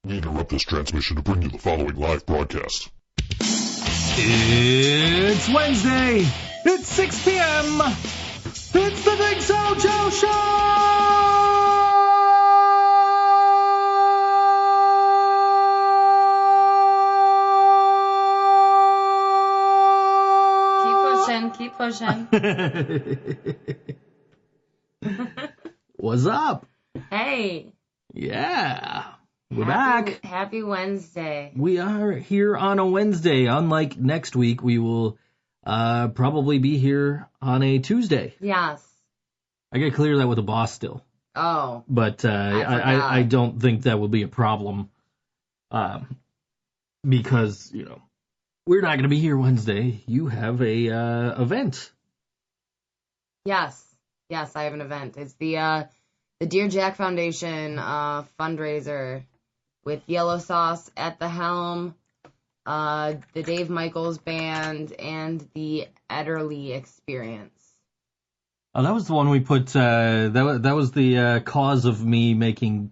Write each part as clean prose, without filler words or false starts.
We interrupt this transmission to bring you the following live broadcast. It's Wednesday. It's 6 p.m. It's the ThinkSoJoe Show! Keep pushing. What's up? Hey. Yeah. We're back. Happy Wednesday. We are here on a Wednesday. Unlike next week, we will probably be here on a Tuesday. Yes. I gotta clear that with the boss still. Oh. But I don't think that will be a problem. Because, you know, we're not gonna be here Wednesday. You have a event. Yes. Yes, I have an event. It's the Dear Jack Foundation fundraiser with Yellow Sauce at the helm, the Dave Michaels Band, and the Ederly Experience. Oh, that was the one we put. That was the cause of me making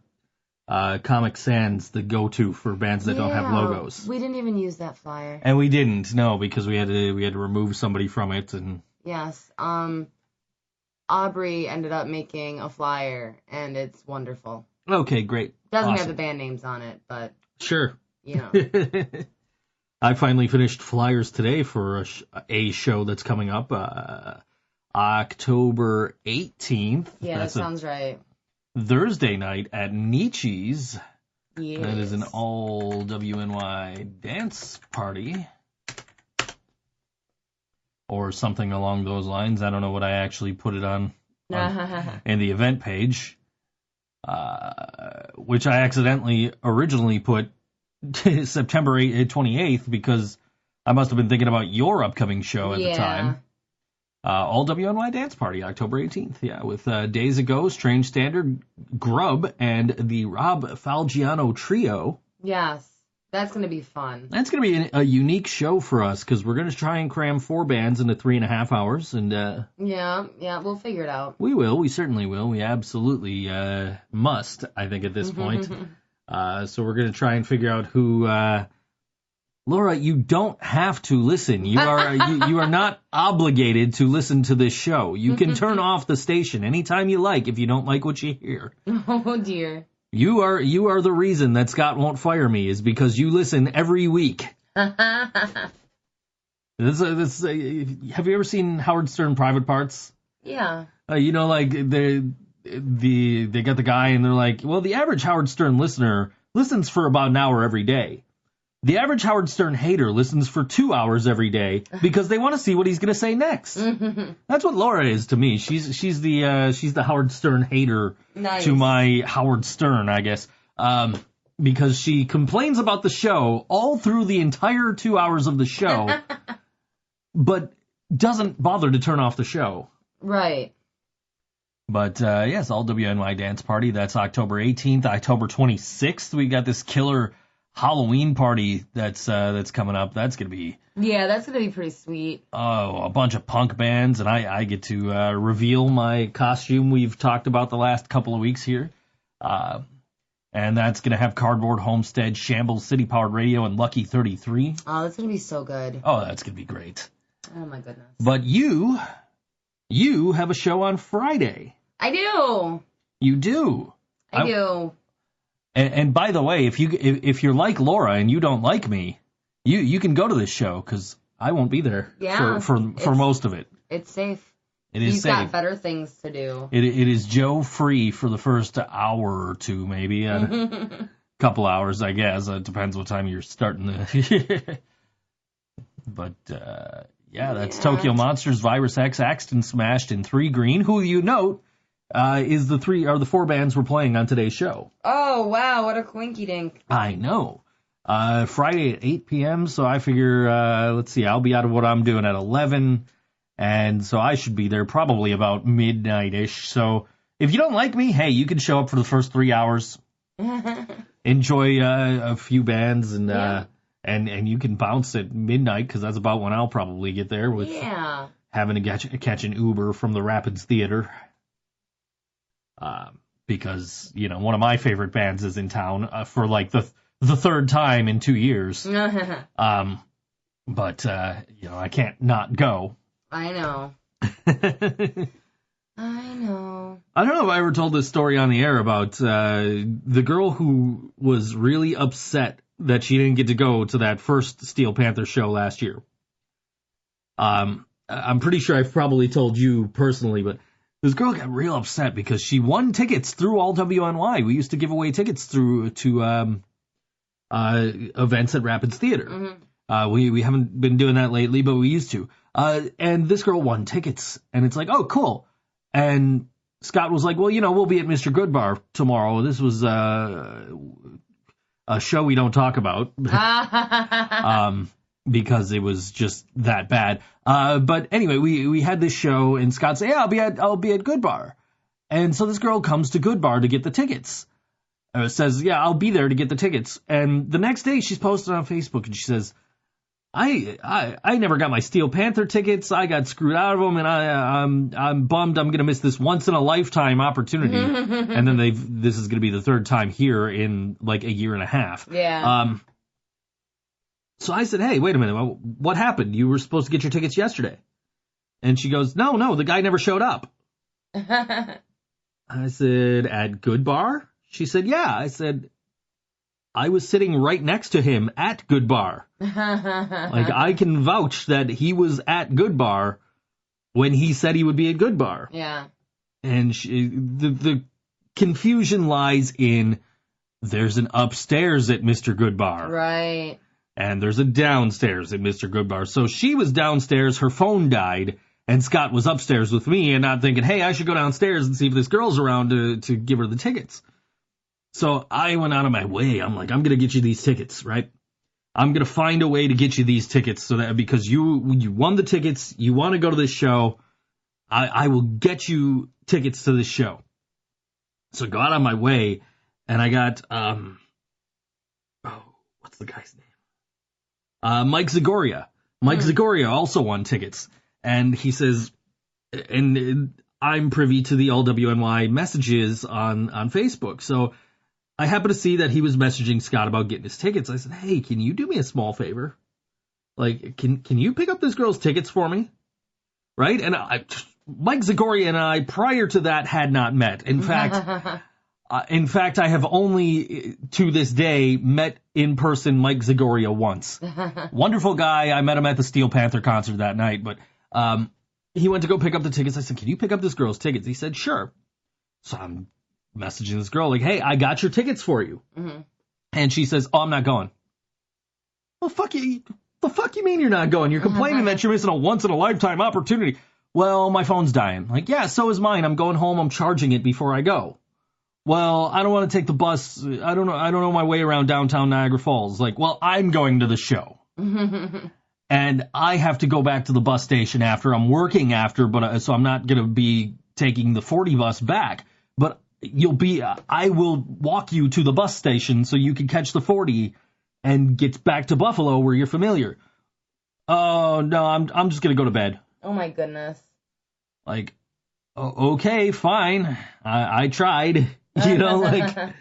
Comic Sans the go-to for bands that don't have logos. We didn't even use that flyer. And we didn't, no, because we had to remove somebody from it. And yes, Aubrey ended up making a flyer, and it's wonderful. Okay, great. Doesn't have the band names on it, but sure, you know. I finally finished flyers today for a show that's coming up, October 18th. Yeah, that sounds right. Thursday night at Nietzsche's. Yes. That is an all WNY dance party. Or something along those lines. I don't know what I actually put it on in the event page. Which I accidentally originally put September 28th because I must have been thinking about your upcoming show at the time. All WNY Dance Party, October 18th. Yeah, with Days Ago, Strange Standard, Grub, and the Rob Falgiano Trio. Yes, that's going to be fun. That's going to be a unique show for us because we're going to try and cram 4 bands into 3.5 hours. And yeah, we'll figure it out. We will. We certainly will. We absolutely must, I think, at this point. So we're going to try and figure out who... Laura, you don't have to listen. You are you are not obligated to listen to this show. You can turn off the station anytime you like if you don't like what you hear. Oh dear. You are the reason that Scott won't fire me is because you listen every week. Have you ever seen Howard Stern Private Parts? Yeah. You know, like they got the guy and they're like, well, the average Howard Stern listener listens for about an hour every day. The average Howard Stern hater listens for 2 hours every day because they want to see what he's going to say next. That's what Laura is to me. She's the Howard Stern hater to my Howard Stern, I guess. Because she complains about the show all through the entire 2 hours of the show, but doesn't bother to turn off the show. Right. But yes, all WNY Dance Party. That's October 18th, October 26th. We got this killer Halloween party that's coming up. That's gonna be pretty sweet. Oh, a bunch of punk bands, and I get to reveal my costume we've talked about the last couple of weeks here, and that's gonna have Cardboard Homestead, Shambles, City Powered Radio, and Lucky 33. Oh, that's gonna be so good. Oh, that's gonna be great. Oh my goodness. But you have a show on Friday. I do. You do. I do. And by the way, if you're like Laura and you don't like me, you can go to this show because I won't be there for most of it. It's safe. He's got better things to do. It is Joe free for the first hour or two, maybe a couple hours, I guess. It depends what time you're starting to. But that's Tokyo Monsters, Virus X, Axton Smashed, and 3 Green, who you note. Is the 4 bands we're playing on today's show. Oh, wow, what a quinky dink. I know. Friday at 8 p.m., so I figure, let's see, I'll be out of what I'm doing at 11, and so I should be there probably about midnight-ish. So if you don't like me, hey, you can show up for the first 3 hours, enjoy a few bands, and you can bounce at midnight, because that's about when I'll probably get there with having to catch an Uber from the Rapids Theater. because, you know, one of my favorite bands is in town for like the third time in 2 years. But, you know, I can't not go. I know. I know. I don't know if I ever told this story on the air about the girl who was really upset that she didn't get to go to that first Steel Panther show last year. I'm pretty sure I've probably told you personally, but this girl got real upset because she won tickets through all WNY. We used to give away tickets to events at Rapids Theater. Mm-hmm. We haven't been doing that lately, but we used to. And this girl won tickets, and it's like, oh, cool. And Scott was like, well, you know, we'll be at Mr. Goodbar tomorrow. This was a show we don't talk about because it was just that bad. But anyway, we had this show, and Scott said, yeah, I'll be at Goodbar. And so this girl comes to Goodbar to get the tickets. Says, yeah, I'll be there to get the tickets. And the next day she's posted on Facebook, and she says, I never got my Steel Panther tickets. I got screwed out of them, and I'm bummed. I'm gonna miss this once in a lifetime opportunity. And then this is gonna be the third time here in like a year and a half. Yeah. So I said, hey, wait a minute. What happened? You were supposed to get your tickets yesterday. And she goes, no, the guy never showed up. I said, at Goodbar? She said, yeah. I said, I was sitting right next to him at Goodbar. Like, I can vouch that he was at Goodbar when he said he would be at Goodbar. Yeah. And the confusion lies in there's an upstairs at Mr. Goodbar. Right. And there's a downstairs at Mr. Goodbar. So she was downstairs, her phone died, and Scott was upstairs with me and not thinking, hey, I should go downstairs and see if this girl's around to give her the tickets. So I went out of my way. I'm like, I'm going to get you these tickets, right? I'm going to find a way to get you these tickets so that because you won the tickets, you want to go to this show, I will get you tickets to this show. So I go out of my way, and I got, what's the guy's name? Mike Zagoria. Mike Zagoria also won tickets. And he says, and I'm privy to the LWNY messages on Facebook. So I happened to see that he was messaging Scott about getting his tickets. I said, hey, can you do me a small favor? Like, can you pick up this girl's tickets for me? Right? And Mike Zagoria and I, prior to that, had not met. In fact, I have only, to this day, met in person Mike Zagoria once. Wonderful guy. I met him at the Steel Panther concert that night, but he went to go pick up the tickets. I said, can you pick up this girl's tickets? He said, sure. So I'm messaging this girl like, hey, I got your tickets for you. Mm-hmm. And she says, oh, I'm not going. Well, fuck you. The fuck you mean you're not going? You're complaining that you're missing a once-in-a-lifetime opportunity. Well, my phone's dying. Like, yeah, so is mine. I'm going home. I'm charging it before I go. Well, I don't want to take the bus. I don't know my way around downtown Niagara Falls. Like, well, I'm going to the show. And I have to go back to the bus station after. I'm working after, but so I'm not going to be taking the 40 bus back. But I will walk you to the bus station so you can catch the 40 and get back to Buffalo where you're familiar. Oh, no, I'm just going to go to bed. Oh, my goodness. Like, okay, fine. I tried. You know, like,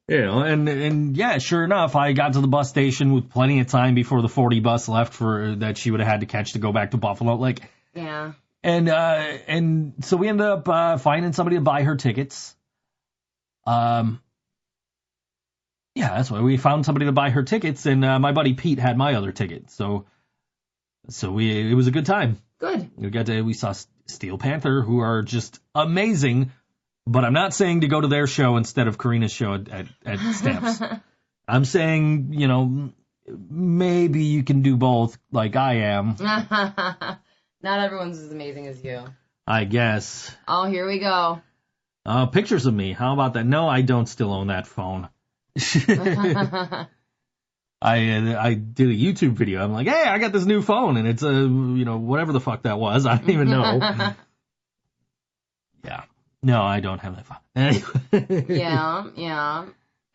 you know, and yeah, sure enough, I got to the bus station with plenty of time before the 40 bus left that she would have had to catch to go back to Buffalo. Like, yeah. And so we ended up finding somebody to buy her tickets. Yeah, that's why we found somebody to buy her tickets, and my buddy Pete had my other ticket. So it was a good time. Good. We saw Steel Panther, who are just amazing. But I'm not saying to go to their show instead of Karina's show at Stamps. I'm saying, you know, maybe you can do both like I am. Not everyone's as amazing as you. I guess. Oh, here we go. Pictures of me. How about that? No, I don't still own that phone. I did a YouTube video. I'm like, hey, I got this new phone, and it's whatever the fuck that was. I don't even know. Yeah. No, I don't have that phone. Anyway. Yeah.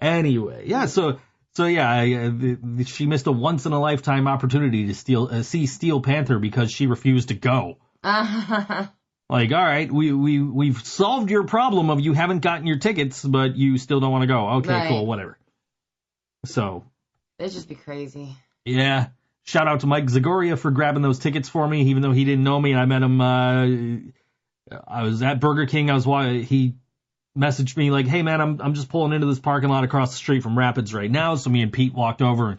Anyway, yeah. So yeah, she missed a once in a lifetime opportunity to see Steel Panther because she refused to go. Like, all right, we've solved your problem of you haven't gotten your tickets, but you still don't want to go. Okay, Right. cool, whatever. So. It'd just be crazy. Yeah. Shout out to Mike Zagoria for grabbing those tickets for me, even though he didn't know me. I met him. I was at Burger King. He messaged me like, "Hey man, I'm just pulling into this parking lot across the street from Rapids right now." So me and Pete walked over.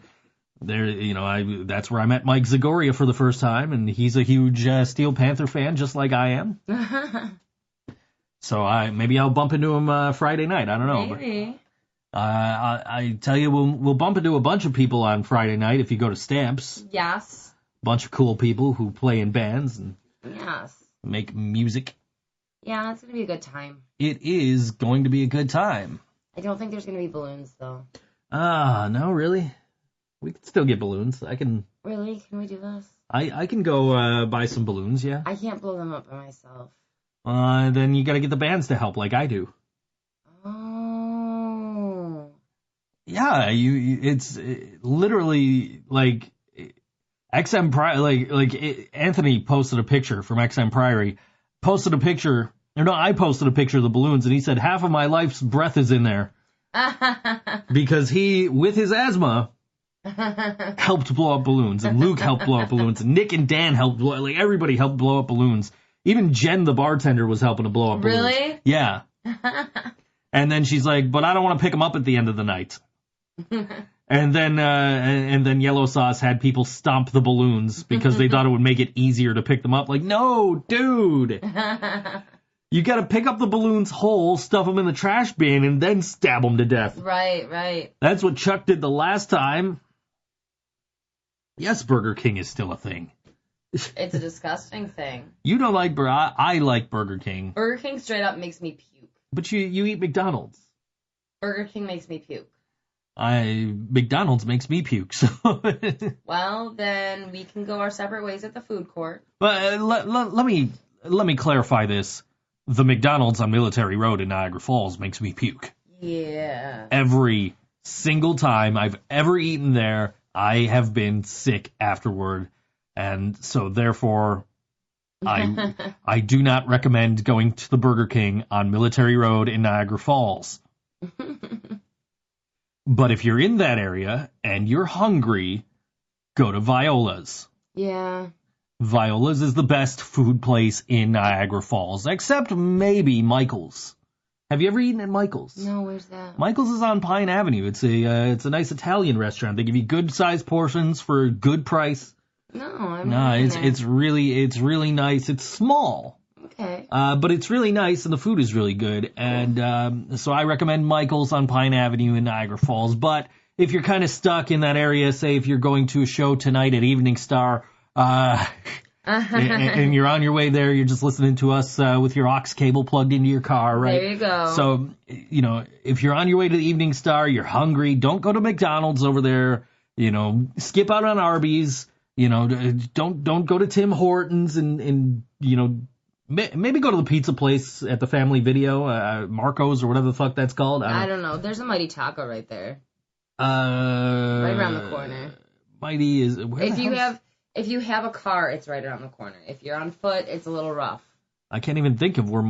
There, that's where I met Mike Zagoria for the first time, and he's a huge Steel Panther fan, just like I am. So maybe I'll bump into him Friday night. I don't know. Maybe. But, I tell you, we'll bump into a bunch of people on Friday night if you go to Stamps. Yes. Bunch of cool people who play in bands and Yes. make music. Yeah, it's going to be a good time. It is going to be a good time. I don't think there's going to be balloons, though. No, really? We can still get balloons. Really? Can we do this? I can go buy some balloons, yeah. I can't blow them up by myself. Then you gotta get the bands to help like I do. Oh. Yeah, it's literally like XM Priory, like Anthony posted a picture from XM Priory, I posted a picture of the balloons, and he said half of my life's breath is in there. Because he, with his asthma, helped blow up balloons, and Luke helped blow up balloons, and Nick and Dan helped like everybody helped blow up balloons. Even Jen, the bartender, was helping to blow up balloons. Really? Yeah. And then she's like, but I don't want to pick them up at the end of the night. And then Yellow Sauce had people stomp the balloons because they thought it would make it easier to pick them up. Like, no, dude. You gotta pick up the balloons whole, stuff them in the trash bin, and then stab them to death. Right. That's what Chuck did the last time. Yes, Burger King is still a thing. It's a disgusting thing. You don't like I like Burger King. Burger King straight up makes me puke. But you eat McDonald's. Burger King makes me puke. McDonald's makes me puke. So. Well, then we can go our separate ways at the food court. But let me clarify this. The McDonald's on Military Road in Niagara Falls makes me puke. Yeah. Every single time I've ever eaten there, I have been sick afterward. And so therefore, I do not recommend going to the Burger King on Military Road in Niagara Falls. But if you're in that area and you're hungry, go to Viola's. Yeah. Viola's is the best food place in Niagara Falls, except maybe Michael's. Have you ever eaten at Michael's? No, where's that? Michael's is on Pine Avenue. It's a nice Italian restaurant. They give you good sized portions for a good price. No, it's really nice. It's small. Okay. But it's really nice and the food is really good. And so I recommend Michael's on Pine Avenue in Niagara Falls. But if you're kind of stuck in that area, say if you're going to a show tonight at Evening Star, and you're on your way there, you're just listening to us with your aux cable plugged into your car, right? There you go. So, if you're on your way to the Evening Star, you're hungry, don't go to McDonald's over there, skip out on Arby's, don't go to Tim Hortons and maybe go to the pizza place at the Family Video, Marco's or whatever the fuck that's called. I don't know. There's a Mighty Taco right there. Right around the corner. Mighty is... If you have a car, it's right around the corner. If you're on foot, it's a little rough. I can't even think of where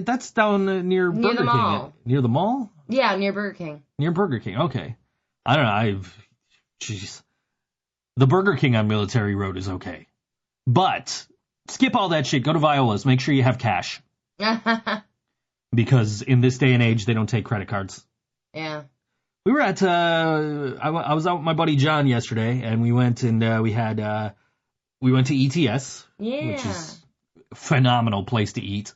that's down near Burger the mall. King. Near the mall? Yeah, near Burger King. Near Burger King, okay. I don't know, jeez. The Burger King on Military Road is okay. But, skip all that shit, go to Viola's, make sure you have cash. Because in this day and age, they don't take credit cards. Yeah. We were at, I was out with my buddy John yesterday, and we went and we went to ETS, yeah. which is a phenomenal place to eat,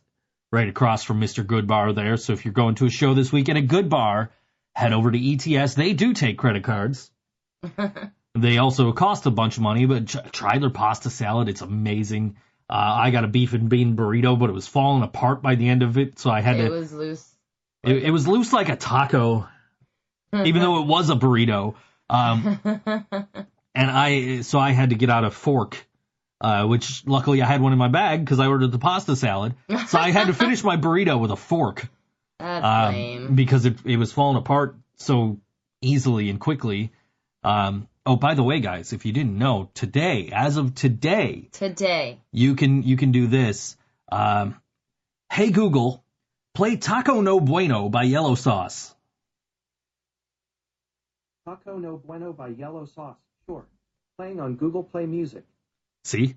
right across from Mr. Good Bar there. So if you're going to a show this weekend at Good Bar, head over to ETS. They do take credit cards. They also cost a bunch of money, but try their pasta salad. It's amazing. I got a beef and bean burrito, but it was falling apart by the end of it, so I had to... It was loose. It was loose like a taco, even though it was a burrito. And so I had to get out a fork, which luckily I had one in my bag because I ordered the pasta salad. So I had to finish my burrito with a fork. That's lame. Because it was falling apart so easily and quickly. Oh, by the way, guys, if you didn't know, as of today, you can do this. Hey Google, play Taco No Bueno by Yellow Sauce. Taco No Bueno by Yellow Sauce. Sure. Playing on Google Play Music. See?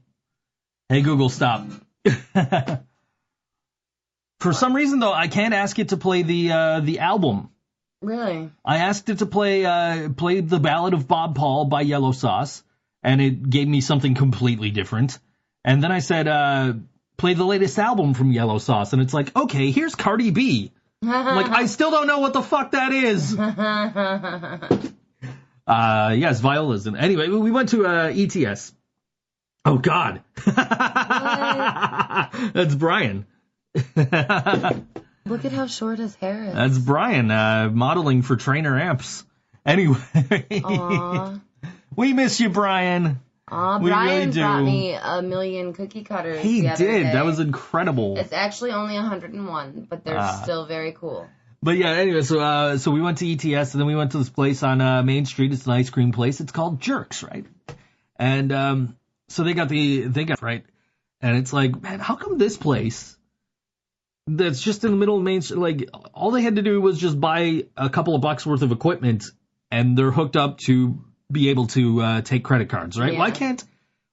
Hey Google, stop. For some reason, though, I can't ask it to play the album. Really? I asked it to play The Ballad of Bob Paul by Yellow Sauce, and it gave me something completely different. And then I said, play the latest album from Yellow Sauce, and it's like, okay, here's Cardi B. Like, I still don't know what the fuck that is. Yes, Violism. Anyway, we went to ETS. Oh, God. That's Brian. Look at how short his hair is. That's Brian, modeling for Trainer Amps. Anyway. Aww. We miss you, Brian. Aw, We Brian really do. brought me a million cookie cutters. He the other did. day. That was incredible. It's actually only 101, but they're still very cool. But yeah, anyway, so we went to ETS, and then we went to this place on Main Street. It's an ice cream place. It's called Jerks, right? And so they got right, and it's like, man, how come this place that's just in the middle of Main Street, like, all they had to do was just buy a couple of bucks worth of equipment, and they're hooked up to be able to take credit cards, right? Yeah.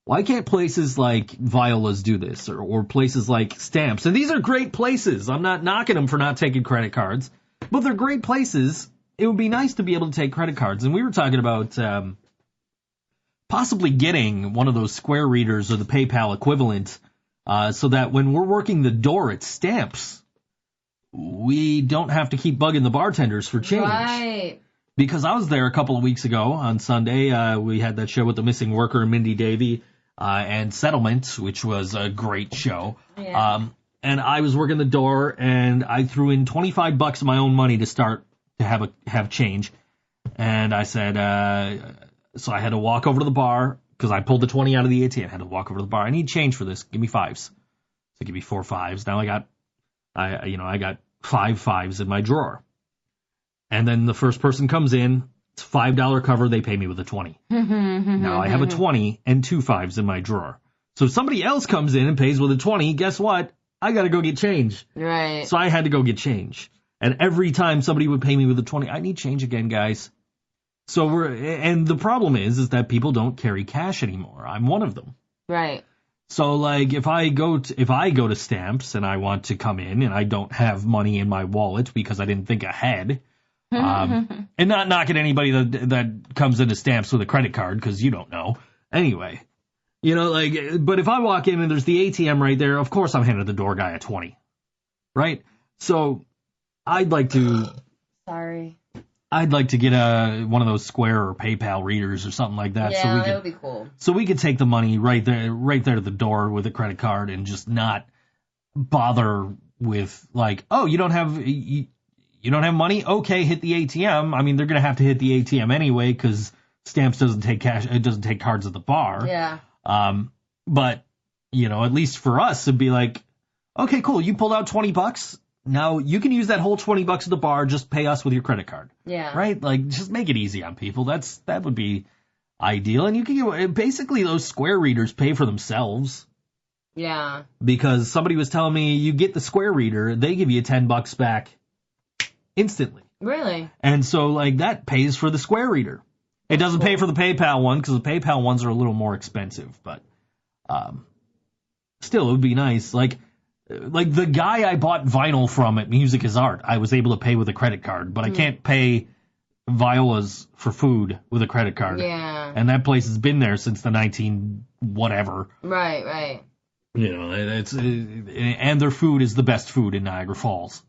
Why can't places like Viola's do this, or places like Stamps? And these are great places. I'm not knocking them for not taking credit cards, but they're great places. It would be nice to be able to take credit cards. And we were talking about possibly getting one of those Square readers or the PayPal equivalent, so that when we're working the door at Stamps, we don't have to keep bugging the bartenders for change. Right. Because I was there a couple of weeks ago on Sunday. We had that show with the missing worker and Mindy Davy, and Settlement, which was a great show. Yeah. And I was working the door, and I threw in $25 of my own money to start to have change. And I said, so I had to walk over to the bar, because I pulled the 20 out of the ATM. I had to walk over to the bar. I need change for this. Give me fives. So give me 4 5s. Now I got 5 5s in my drawer. And then the first person comes in, it's $5 cover, they pay me with a 20. Now I have a 20 and 2 5s in my drawer. So if somebody else comes in and pays with a 20, guess what? I gotta go get change. Right. So I had to go get change. And every time somebody would pay me with a 20, I need change again, guys. So and the problem is that people don't carry cash anymore. I'm one of them. Right. So like if I go to Stamps and I want to come in and I don't have money in my wallet because I didn't think ahead, and not knocking anybody that comes into Stamps with a credit card, because you don't know. Anyway, but if I walk in and there's the ATM right there, of course I'm handing the door guy a 20, right? So I'd like to get one of those Square or PayPal readers or something like that. Yeah, that would be cool. So we could take the money right there to the door with a credit card and just not bother with like, oh, you don't have money? Okay, hit the ATM. I mean, they're going to have to hit the ATM anyway because Stamps doesn't take cash. It doesn't take cards at the bar. Yeah. But, at least for us, it'd be like, okay, cool. You pulled out $20. Now you can use that whole $20 at the bar. Just pay us with your credit card. Yeah. Right? Like, just make it easy on people. That would be ideal. And you can basically those Square readers pay for themselves. Yeah. Because somebody was telling me you get the Square reader, they give you $10 back instantly. Really? And so, like, that pays for the Square reader. It doesn't pay for the PayPal one, because the PayPal ones are a little more expensive. But still, it would be nice. Like the guy I bought vinyl from at Music is Art, I was able to pay with a credit card. But I can't pay Viola's for food with a credit card. Yeah. And that place has been there since the 19 whatever. Right, right. And their food is the best food in Niagara Falls.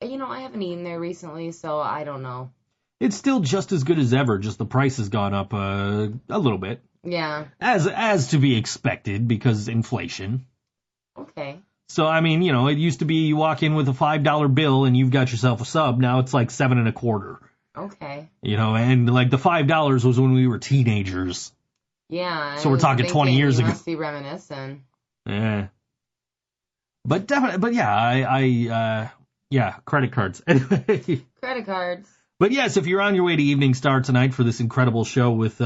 I haven't eaten there recently, so I don't know. It's still just as good as ever, just the price has gone up a little bit. Yeah. As to be expected, because inflation. Okay. So, I mean, it used to be you walk in with a $5 bill and you've got yourself a sub. Now it's like $7.25. Okay. And like the $5 was when we were teenagers. Yeah. So we're talking 20 years ago. You must be reminiscing. Yeah. But definitely, but yeah, yeah, credit cards. Anyway. Credit cards. But yes, if you're on your way to Evening Star tonight for this incredible show with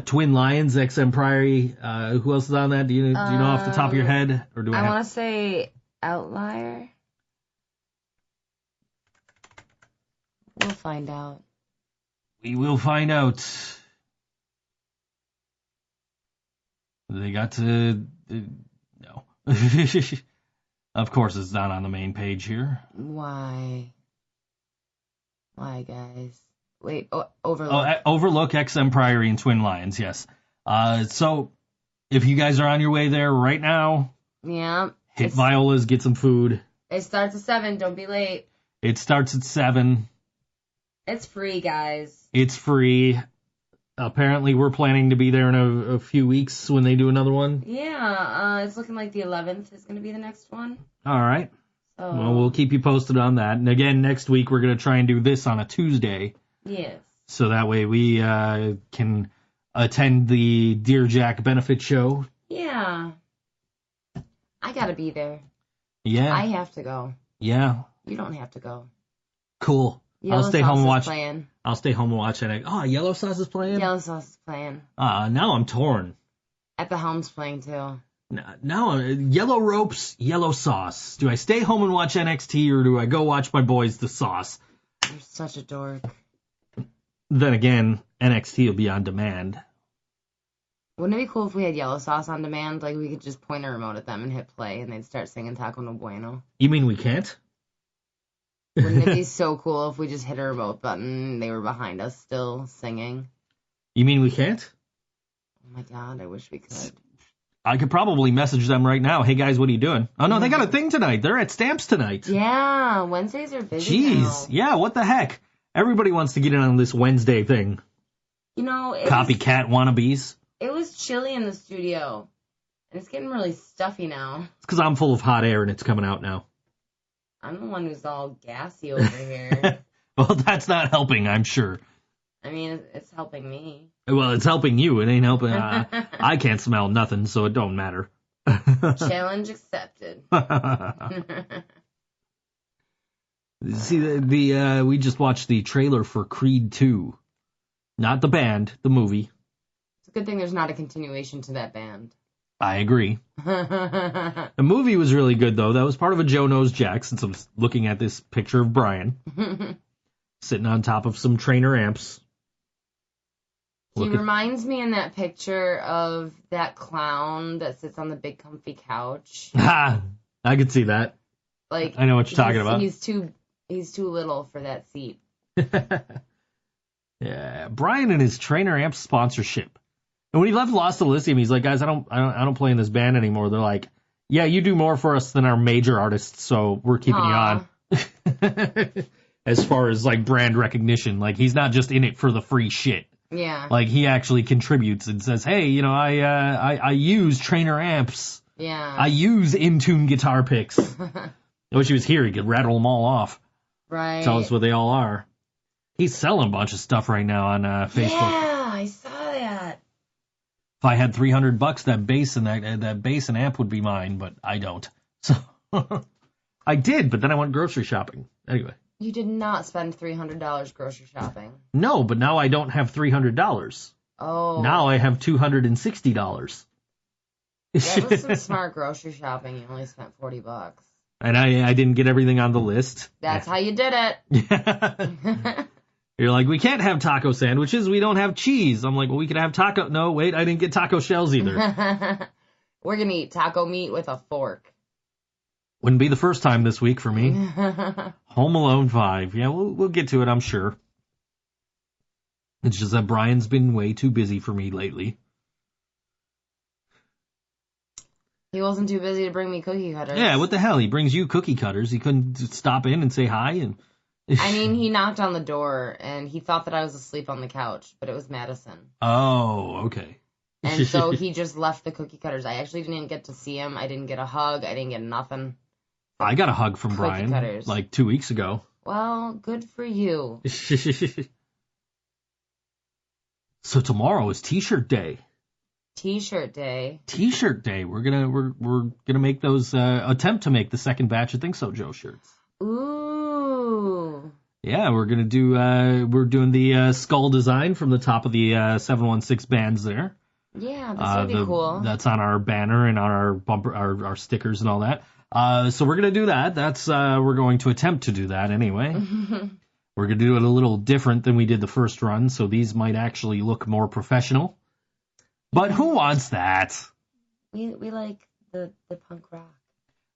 Twin Lions, XM Priory. Who else is on that? Do you know off the top of your head, or do I want to say Outlier. We'll find out. We will find out. They got to no. Of course, it's not on the main page here. Why, guys? Wait, Overlook. Overlook, XM Priory, and Twin Lions, yes. So, if you guys are on your way there right now, yeah, hit Viola's, get some food. It starts at 7, don't be late. It starts at 7. It's free, guys. It's free. Apparently, we're planning to be there in a few weeks when they do another one. Yeah, it's looking like the 11th is going to be the next one. All right. So, well, we'll keep you posted on that. And again, next week, we're going to try and do this on a Tuesday. Yes. So that way we can attend the Dear Jack benefit show. Yeah. I got to be there. Yeah. I have to go. Yeah. You don't have to go. Cool. Yellow I'll stay home and watch. Playing. I'll stay home and watch it. Oh, Yellow Sauce is playing? Yellow Sauce is playing. Now I'm torn. At the Helm's playing too. Now, Yellow Ropes, Yellow Sauce. Do I stay home and watch NXT, or do I go watch my boys, The Sauce? You're such a dork. Then again, NXT will be on demand. Wouldn't it be cool if we had Yellow Sauce on demand? Like, we could just point a remote at them and hit play, and they'd start singing Taco No Bueno. You mean we can't? Wouldn't it be so cool if we just hit a remote button and they were behind us still singing? You mean we can't? Oh my god, I wish we could. I could probably message them right now. Hey guys, what are you doing? Oh no, they got a thing tonight. They're at Stamps tonight. Yeah, Wednesdays are busy Jeez, yeah, what the heck? Everybody wants to get in on this Wednesday thing. You know, Copycat wannabes. It was chilly in the studio, and it's getting really stuffy now. It's because I'm full of hot air and it's coming out now. I'm the one who's all gassy over here. Well, that's not helping, I'm sure. I mean, it's helping me. Well, it's helping you. It ain't helping. I can't smell nothing, so it don't matter. Challenge accepted. See, we just watched the trailer for Creed 2. Not the band, the movie. It's a good thing there's not a continuation to that band. I agree. The movie was really good, though. That was part of a Joe Knows Jack, since I'm looking at this picture of Brian. Sitting on top of some trainer amps. He reminds me in that picture of that clown that sits on the big comfy couch. Ha! I could see that. Like, I know what you're talking about. He's too little for that seat. Yeah, Brian and his trainer amp sponsorship. And when he left Lost Elysium, he's like, guys, I don't play in this band anymore. They're like, yeah, you do more for us than our major artists, so we're keeping you on. As far as like brand recognition, like he's not just in it for the free shit. Yeah. Like he actually contributes and says, hey, you know, I use trainer amps. Yeah. I use in-tune guitar picks. I wish he was here. He could rattle them all off. Right. Tell us what they all are. He's selling a bunch of stuff right now on Facebook. Yeah, I saw that. If I had $300, that bass and that bass and amp would be mine, but I don't. So I did, but then I went grocery shopping. Anyway. You did not spend $300 grocery shopping. No, but now I don't have $300. Oh. Now I have $260. That was some smart grocery shopping. You only spent $40. And I didn't get everything on the list. That's how you did it. Yeah. You're like, we can't have taco sandwiches. We don't have cheese. I'm like, well, we could have taco. No, wait, I didn't get taco shells either. We're going to eat taco meat with a fork. Wouldn't be the first time this week for me. Home Alone 5. Yeah, we'll get to it, I'm sure. It's just that Brian's been way too busy for me lately. He wasn't too busy to bring me cookie cutters. Yeah, what the hell? He brings you cookie cutters. He couldn't stop in and say hi. And I mean, he knocked on the door, and he thought that I was asleep on the couch, but it was Madison. Oh, okay. And so he just left the cookie cutters. I actually didn't get to see him. I didn't get a hug. I didn't get nothing. I got a hug from Brian cutters. like 2 weeks ago. Well, good for you. So tomorrow is T-shirt day. T-shirt day. T-shirt day. We're gonna make those attempt to make the second batch of ThinkSoJoe shirts. Ooh. Yeah, we're doing the skull design from the top of the 716 bands there. Yeah, this would be cool. That's on our banner and on our bumper, our stickers and all that. So we're gonna do that. We're going to attempt to do that anyway. We're gonna do it a little different than we did the first run, so these might actually look more professional. But who wants that? We like the punk rock.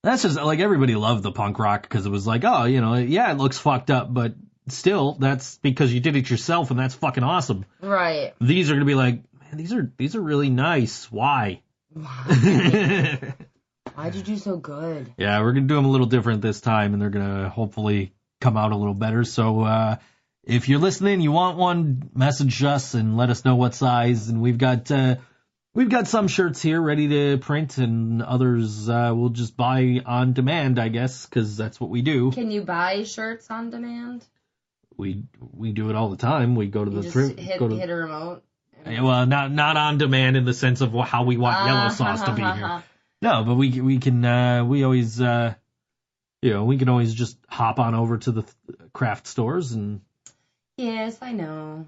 That's just like everybody loved the punk rock because it was like, oh, it looks fucked up, but still, that's because you did it yourself, and that's fucking awesome. Right. These are gonna be like, man, these are really nice. Why? Why'd you do so good? Yeah, we're gonna do them a little different this time, and they're gonna hopefully come out a little better. So if you're listening, you want one, message us and let us know what size. And we've got some shirts here ready to print, and others we'll just buy on demand, I guess, because that's what we do. Can you buy shirts on demand? We do it all the time. We go to the thrift. Hit a remote. Well, not on demand in the sense of how we want Yellow Sauce to be here. No, but we can always we can always just hop on over to the craft stores and. Yes, I know.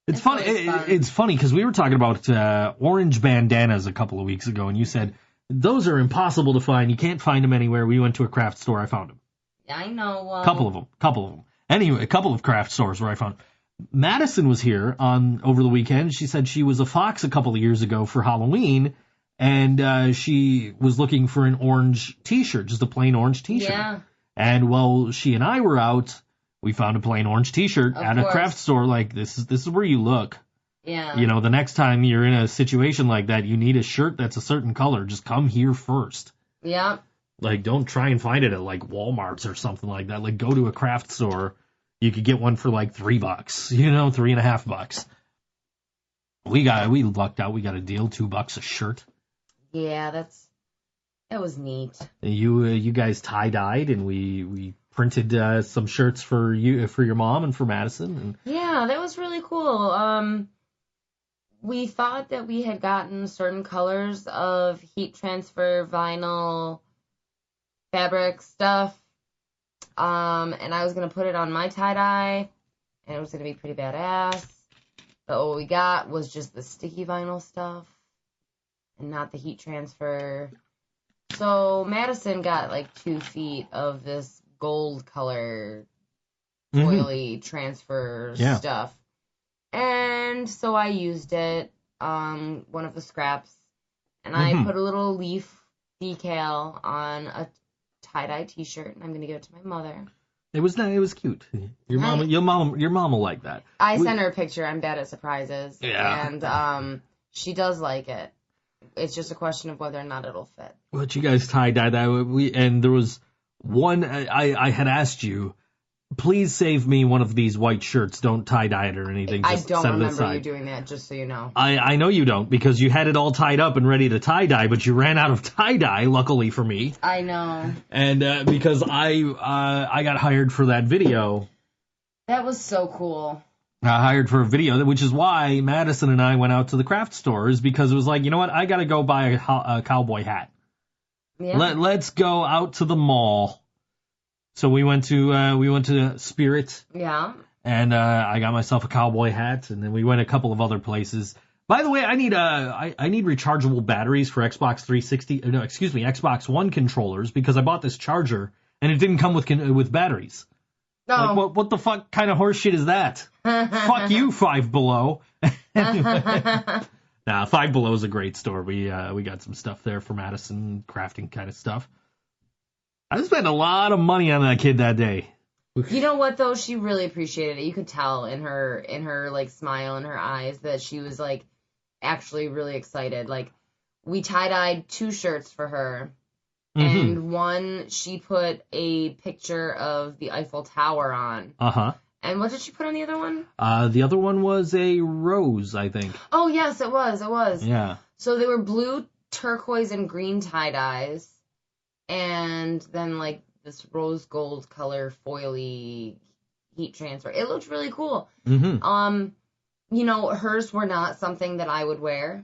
It's funny. It's funny because we were talking about orange bandanas a couple of weeks ago, and you said those are impossible to find. You can't find them anywhere. We went to a craft store. I found them. I know. Couple of them. Anyway, a couple of craft stores where I found. Madison was here over the weekend. She said she was a Fox a couple of years ago for Halloween, and she was looking for an orange T-shirt, just a plain orange T-shirt. Yeah. And while she and I were out, we found a plain orange T-shirt at course. a craft store. Like, this is where you look. Yeah. The next time you're in a situation like that, you need a shirt that's a certain color. Just come here first. Yeah. Like, don't try and find it at like Walmart's or something like that. Like, go to a craft store. You could get one for like $3, $3.50. We lucked out. We got a deal, $2 a shirt. Yeah, that was neat. You guys tie-dyed, and we printed some shirts for your mom and for Madison. And yeah, that was really cool. We thought that we had gotten certain colors of heat transfer vinyl fabric stuff. And I was going to put it on my tie-dye, and it was going to be pretty badass. But what we got was just the sticky vinyl stuff, and not the heat transfer. So Madison got like 2 feet of this gold color foily transfer stuff. And so I used it, one of the scraps, and I put a little leaf decal on a tie-dye T-shirt, and I'm gonna give it to my mother. It was cute. Your mom will like that. I sent her a picture. I'm bad at surprises. Yeah. And she does like it. It's just a question of whether or not it'll fit. But you guys tie-dye that, and there was one I had asked you, please save me one of these white shirts. Don't tie-dye it or anything. Just I don't set it remember aside. you doing that, just so you know. I know you don't, because you had it all tied up and ready to tie-dye, but you ran out of tie-dye, luckily for me. I know. And because I got hired for that video. That was so cool. I hired for a video, which is why Madison and I went out to the craft stores, because it was like, you know what, I got to go buy a cowboy hat. Yeah. Let's go out to the mall. So we went to Spirit. Yeah. And I got myself a cowboy hat, and then we went a couple of other places. By the way, I need rechargeable batteries for Xbox One controllers, because I bought this charger and it didn't come with batteries. No. Like, what the fuck kind of horse shit is that? Fuck you, Five Below. Nah, Five Below is a great store. We got some stuff there for Madison, crafting kind of stuff. I spent a lot of money on that kid that day. You know what though? She really appreciated it. You could tell in her like smile in her eyes that she was like actually really excited. Like, we tie-dyed 2 shirts for her. And one, she put a picture of the Eiffel Tower on. Uh-huh. And what did she put on the other one? The other one was a rose, I think. Oh, yes, it was. Yeah. So they were blue, turquoise, and green tie-dyes. And then, like, this rose gold color foily heat transfer. It looked really cool. Hers were not something that I would wear.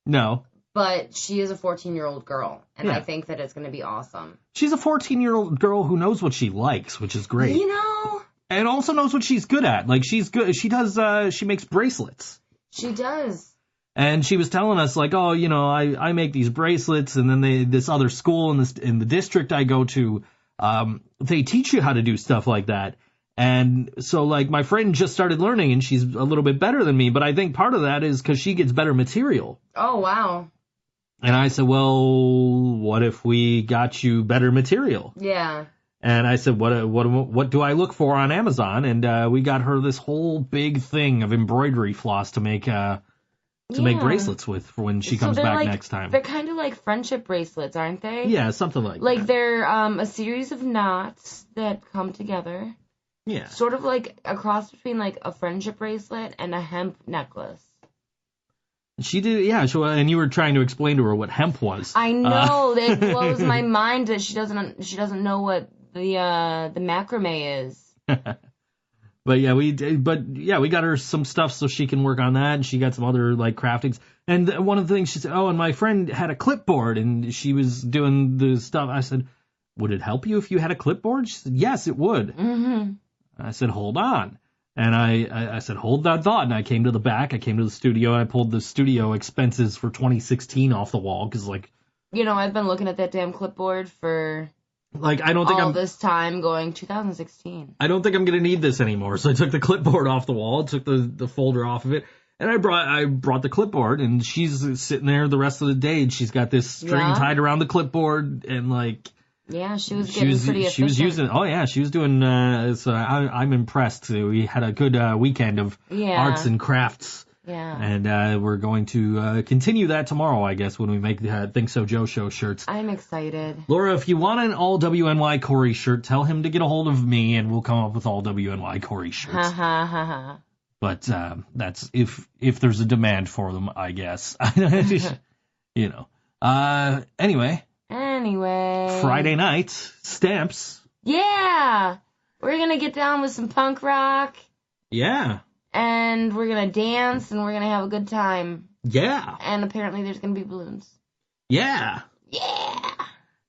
No. But she is a 14-year-old girl, and I think that it's going to be awesome. She's a 14-year-old girl who knows what she likes, which is great. and also knows what she's good at. Like, she's good. She makes bracelets. She does. And she was telling us, like, oh, I make these bracelets, and then this other school in the district I go to, they teach you how to do stuff like that. And so, like, my friend just started learning, and she's a little bit better than me, but I think part of that is because she gets better material. Oh, wow. And I said, well, what if we got you better material? Yeah. And I said, what do I look for on Amazon? And we got her this whole big thing of embroidery floss to make bracelets with for when she comes back next time. They're kind of like friendship bracelets, aren't they? Yeah, something like that. Like they're a series of knots that come together. Yeah. Sort of like a cross between like a friendship bracelet and a hemp necklace. She did, yeah. And you were trying to explain to her what hemp was. I know that blows my mind that she doesn't know what the macrame is. But yeah, we got her some stuff so she can work on that, and she got some other like craftings. And one of the things she said, oh, and my friend had a clipboard, and she was doing the stuff. I said, would it help you if you had a clipboard? She said, yes, it would. Mm-hmm. I said, hold on. And I said, hold that thought. And I came to the back. I came to the studio. And I pulled the studio expenses for 2016 off the wall because, like, I've been looking at that damn clipboard for. Like, I don't think all this time going 2016. I don't think I'm gonna need this anymore. So I took the clipboard off the wall, took the folder off of it, and I brought the clipboard, and she's sitting there the rest of the day, and she's got this string tied around the clipboard, and like. Yeah, she was getting pretty efficient. She was using. Oh yeah, she was doing. So I'm impressed. We had a good weekend of arts and crafts. Yeah. And we're going to continue that tomorrow, I guess, when we make the ThinkSoJoe Show shirts. I'm excited. Laura, if you want an all WNY Corey shirt, tell him to get a hold of me, and we'll come up with all WNY Corey shirts. Ha ha ha ha. But that's if there's a demand for them, I guess. Anyway. Friday night, Stamps. Yeah! We're gonna get down with some punk rock. Yeah. And we're gonna dance, and we're gonna have a good time. Yeah. And apparently there's gonna be balloons. Yeah. Yeah!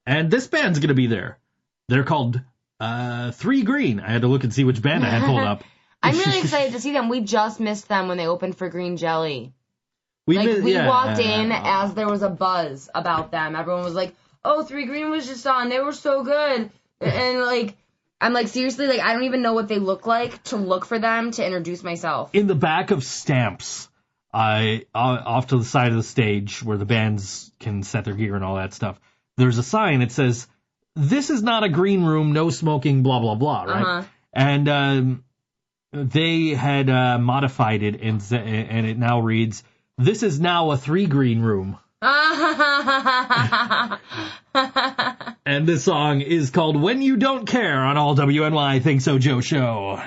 And this band's gonna be there. They're called 3 Green. I had to look and see which band I had pulled up. I'm really excited to see them. We just missed them when they opened for Green Jelly. We walked in as there was a buzz about them. Everyone was like, oh, 3 Green was just on. They were so good. And, like, I'm like, seriously, like, I don't even know what they look like to look for them to introduce myself. In the back of Stamps, off to the side of the stage where the bands can set their gear and all that stuff, there's a sign that says, this is not a green room, no smoking, blah, blah, blah, right? Uh-huh. And they had modified it, and it now reads, this is now a 3 Green room. And this song is called When You Don't Care on all WNY ThinkSoJoe Show.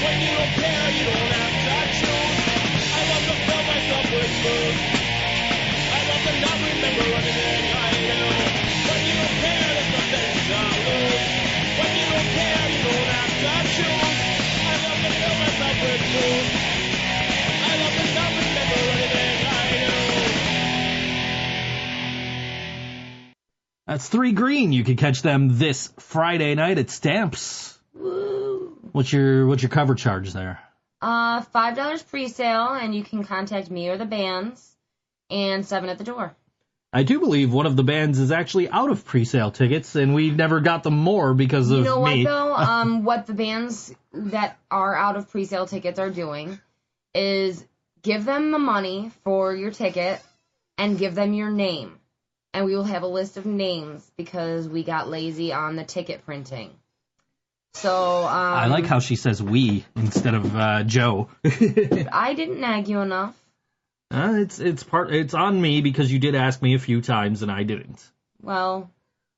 When you don't care, you don't have to choose. That's 3 green. You can catch them this Friday night at Stamps. Woo. What's your cover charge there? $5 pre-sale, and you can contact me or the bands, and $7 at the door. I do believe one of the bands is actually out of pre-sale tickets, and we never got them more because of me. You know what, though? What the bands that are out of pre-sale tickets are doing is give them the money for your ticket and give them your name. And we will have a list of names because we got lazy on the ticket printing. So, I like how she says we instead of Joe. I didn't nag you enough. It's on me because you did ask me a few times and I didn't. Well,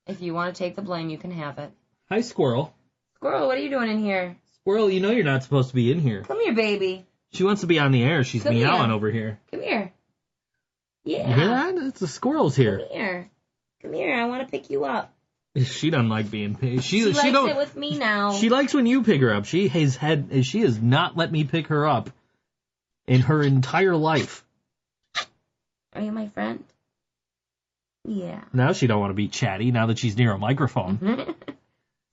if you want to take the blame, you can have it. Hi, Squirrel. Squirrel, what are you doing in here? Squirrel, you know you're not supposed to be in here. Come here, baby. She wants to be on the air. She's meowing over here. Come here. Yeah. You hear that? It's the squirrels here. Come here. Come here. I want to pick you up. She doesn't like being picked. She likes it with me now. She likes when you pick her up. She has not let me pick her up in her entire life. Are you my friend? Yeah. Now she don't want to be chatty now that she's near a microphone.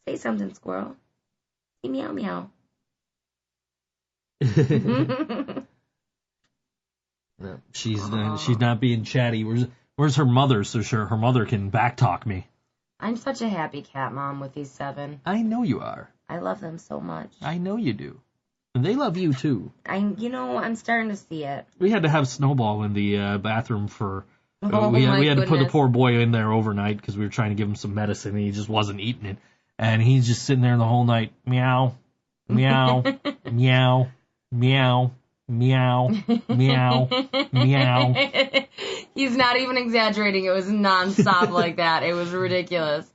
Say something, squirrel. Say meow meow. No, she's not being chatty. Where's her mother so sure her mother can backtalk me? I'm such a happy cat mom with these 7. I know you are. I love them so much. I know you do. And they love you too. I'm starting to see it. We had to have Snowball in the bathroom for. Oh, we had to put the goodness. poor boy in there overnight because we were trying to give him some medicine and he just wasn't eating it. And he's just sitting there the whole night, meow, meow, meow, meow, meow, meow, meow. He's not even exaggerating. It was nonstop like that. It was ridiculous.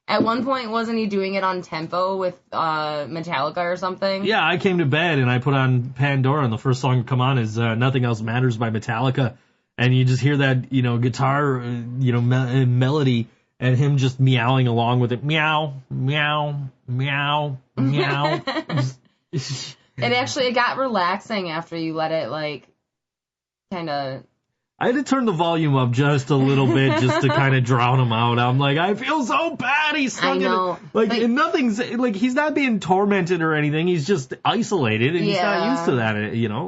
At one point, wasn't he doing it on tempo with Metallica or something? Yeah, I came to bed and I put on Pandora and the first song to come on is Nothing Else Matters by Metallica. And you just hear that, guitar, melody and him just meowing along with it. Meow, meow, meow, meow. It got relaxing after you let it, kind of... I had to turn the volume up just a little bit just to kind of drown him out. I'm like, I feel so bad. He's stuck in it. And nothing's, he's not being tormented or anything. He's just isolated and he's not used to that,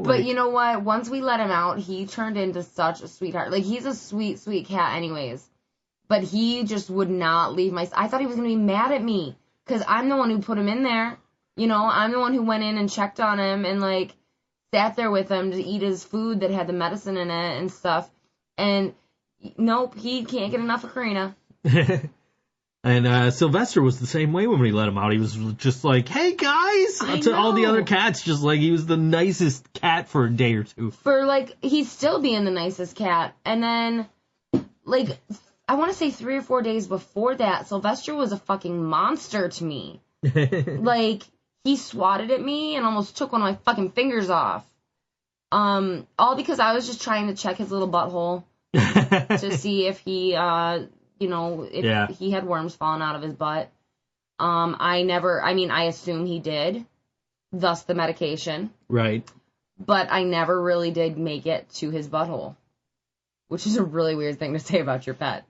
But you know what? Once we let him out, he turned into such a sweetheart. He's a sweet, sweet cat anyways. But he just would not leave I thought he was going to be mad at me because I'm the one who put him in there. I'm the one who went in and checked on him and, sat there with him to eat his food that had the medicine in it and stuff. And nope, he can't get enough of Karina. And Sylvester was the same way when we let him out. He was just like, hey, guys! To all the other cats, just he was the nicest cat for a day or two. He's still being the nicest cat. And then, I want to say 3 or 4 days before that, Sylvester was a fucking monster to me. He swatted at me and almost took one of my fucking fingers off. All because I was just trying to check his little butthole to see if he, he had worms falling out of his butt. I assume he did, thus the medication. Right. But I never really did make it to his butthole, which is a really weird thing to say about your pet.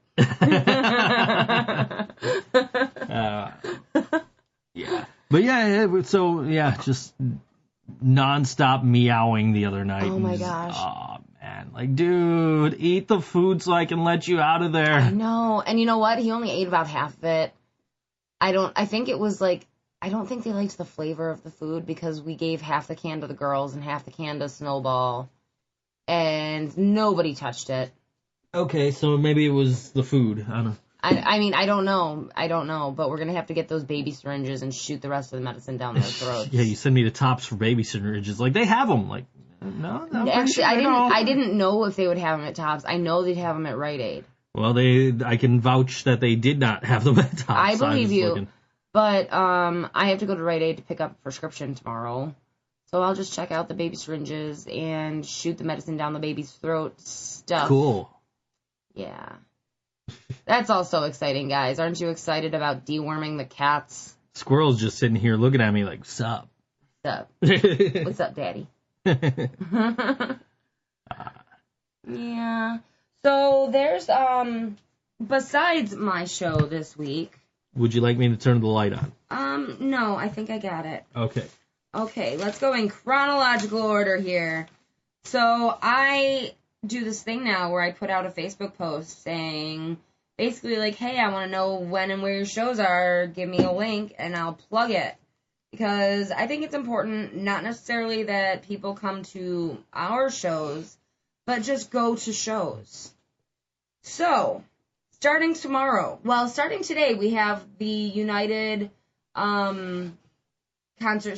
Yeah. But just nonstop meowing the other night. Oh my gosh. Oh man, dude, eat the food so I can let you out of there. I know, and you know what? He only ate about half of it. I don't think they liked the flavor of the food because we gave half the can to the girls and half the can to Snowball, and nobody touched it. Okay, so maybe it was the food. I don't know. I don't know, but we're going to have to get those baby syringes and shoot the rest of the medicine down their throats. Yeah, you send me the tops for baby syringes. They have them. No. Actually, I didn't know if they would have them at Tops. I know they'd have them at Rite Aid. Well, I can vouch that they did not have them at Tops. I believe you. But I have to go to Rite Aid to pick up a prescription tomorrow. So I'll just check out the baby syringes and shoot the medicine down the baby's throat stuff. Cool. Yeah. That's all so exciting, guys. Aren't you excited about deworming the cats? Squirrel's just sitting here looking at me like, sup? What's up? What's up, Daddy? Yeah. So there's besides my show this week. Would you like me to turn the light on? No, I think I got it. Okay. Okay, let's go in chronological order here. So I do this thing now where I put out a Facebook post saying, basically like, hey, I want to know when and where your shows are. Give me a link and I'll plug it. Because I think it's important, not necessarily that people come to our shows, but just go to shows. So, starting today, we have the United concert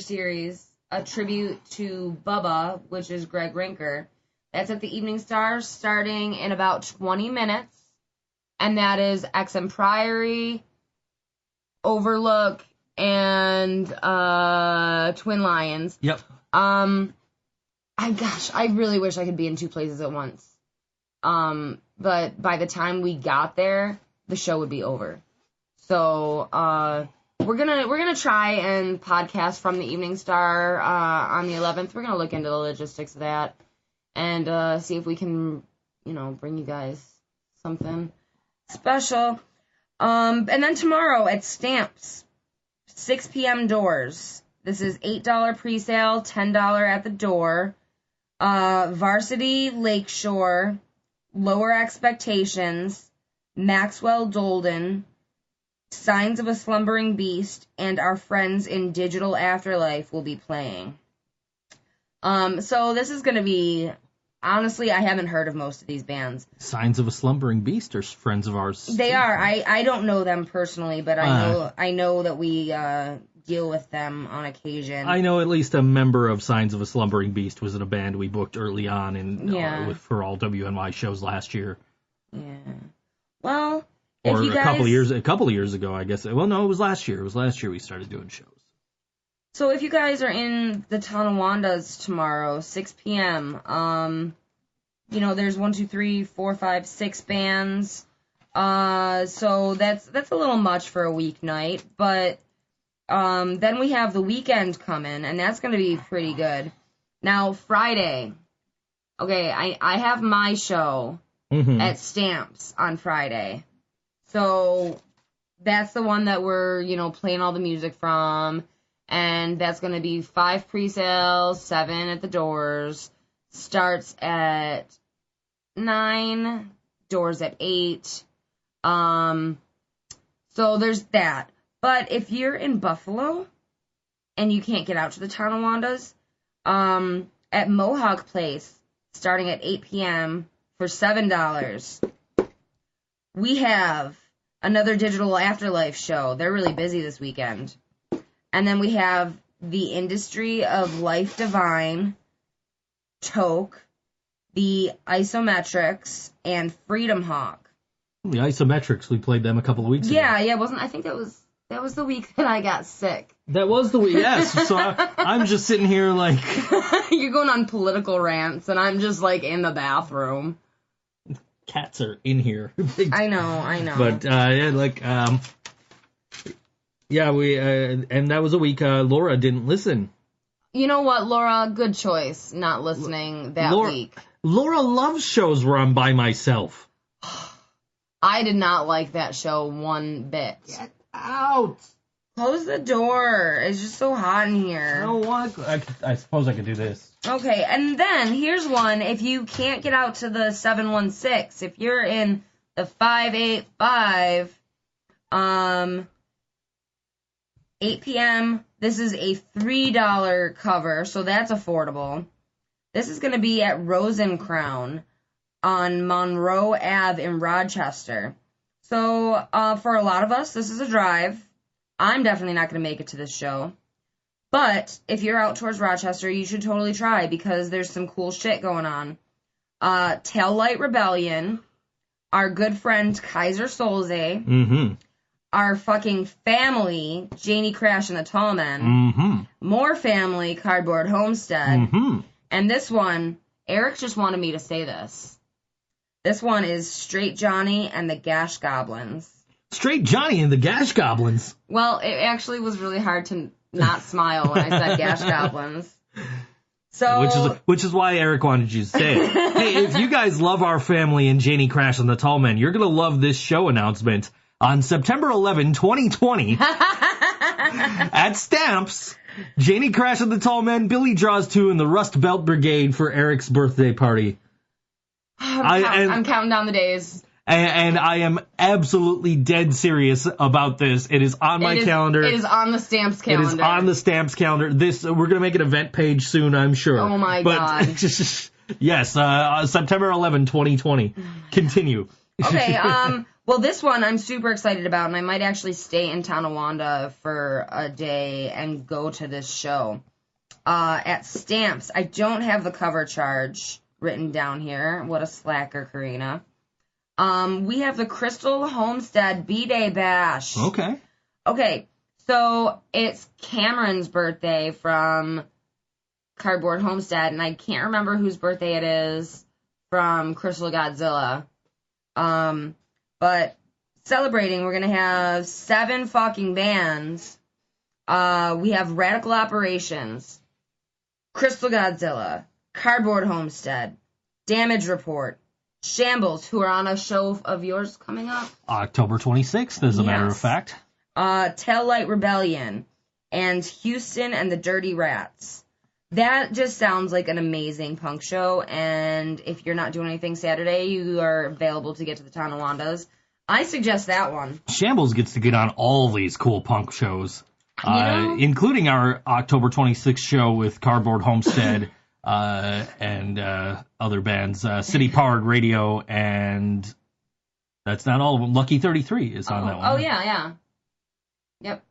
series, a tribute to Bubba, which is Greg Rinker. That's at the Evening Star, starting in about 20 minutes. And that is XM Priory, Overlook, and Twin Lions. Yep. I really wish I could be in two places at once. But by the time we got there, the show would be over. So we're gonna try and podcast from the Evening Star on the 11th. We're gonna look into the logistics of that and see if we can, bring you guys something special. And then tomorrow at Stamps. 6 p.m. doors. This is $8 pre-sale, $10 at the door. Varsity Lakeshore, Lower Expectations, Maxwell Dolden, Signs of a Slumbering Beast, and our friends in Digital Afterlife will be playing. So this is going to be... Honestly, I haven't heard of most of these bands. Signs of a Slumbering Beast are friends of ours. They are. I don't know them personally, but I know that we deal with them on occasion. I know at least a member of Signs of a Slumbering Beast was in a band we booked early on for all WNY shows last year. Yeah. Well, or if you guys... a couple of years ago, I guess. Well, no, it was last year. It was last year we started doing shows. So if you guys are in the Tonawandas tomorrow, 6 p.m., there's 1, 2, 3, 4, 5, 6 bands. So that's a little much for a weeknight, but then we have the weekend coming, and that's going to be pretty good. Now, Friday. Okay, I have my show at Stamps on Friday. So that's the one that we're, playing all the music from. And that's going to be 5 pre-sales, 7 at the doors. Starts at 9, doors at 8. So there's that. But if you're in Buffalo and you can't get out to the Tonawandas, at Mohawk Place, starting at 8 p.m. for $7, we have another Digital Afterlife show. They're really busy this weekend. And then we have the Industry of Life Divine, Toke, the Isometrics, and Freedom Hawk. The Isometrics, we played them a couple of weeks ago. Yeah, I think that was the week that I got sick. That was the week, yes. So I'm just sitting here like... You're going on political rants, and I'm just, in the bathroom. Cats are in here. I know. But, yeah, and that was a week Laura didn't listen. You know what, Laura? Good choice not listening week. Laura loves shows where I'm by myself. I did not like that show one bit. Get out! Close the door. It's just so hot in here. I don't want... I suppose I could do this. Okay, and then here's one. If you can't get out to the 716, if you're in the 585, 8 p.m., this is a $3 cover, so that's affordable. This is going to be at Rosencrown on Monroe Ave in Rochester. So for a lot of us, this is a drive. I'm definitely not going to make it to this show. But if you're out towards Rochester, you should totally try because there's some cool shit going on. Taillight Rebellion, our good friend Kaiser Solze, our fucking family, Janie Crash and the Tallmen, more family, Cardboard Homestead, and this one, Eric just wanted me to say this. This one is Straight Johnny and the Gash Goblins. Straight Johnny and the Gash Goblins? Well, it actually was really hard to not smile when I said Gash Goblins. So, which is why Eric wanted you to say it. Hey, if you guys love our family and Janie Crash and the Tall Men, you're going to love this show announcement. On September 11, 2020, at Stamps, Janie Crash and the Tall Men, Billy Draws 2, and the Rust Belt Brigade for Eric's birthday party. I'm counting down the days. And I am absolutely dead serious about this. It is on my calendar. It is on the Stamps calendar. It is on the Stamps calendar. We're gonna make an event page soon, I'm sure. Oh my God. Yes, September 11, 2020. Continue. Okay, well, this one I'm super excited about, and I might actually stay in Tonawanda for a day and go to this show. At Stamps, I don't have the cover charge written down here. What a slacker, Karina. We have the Crystal Homestead B-Day Bash. Okay, so it's Cameron's birthday from Cardboard Homestead, and I can't remember whose birthday it is from Crystal Godzilla. But celebrating, we're going to have 7 fucking bands. We have Radical Operations, Crystal Godzilla, Cardboard Homestead, Damage Report, Shambles, who are on a show of yours coming up. October 26th, as a matter of fact. Tail Light Rebellion, and Houston and the Dirty Rats. That just sounds like an amazing punk show, and if you're not doing anything Saturday, you are available to get to the Tonawandas. I suggest that one. Shambles gets to get on all these cool punk shows, including our October 26th show with Cardboard Homestead and other bands, City Powered Radio, and that's not all of them. Lucky 33 is on that one. Oh, yeah. Yep.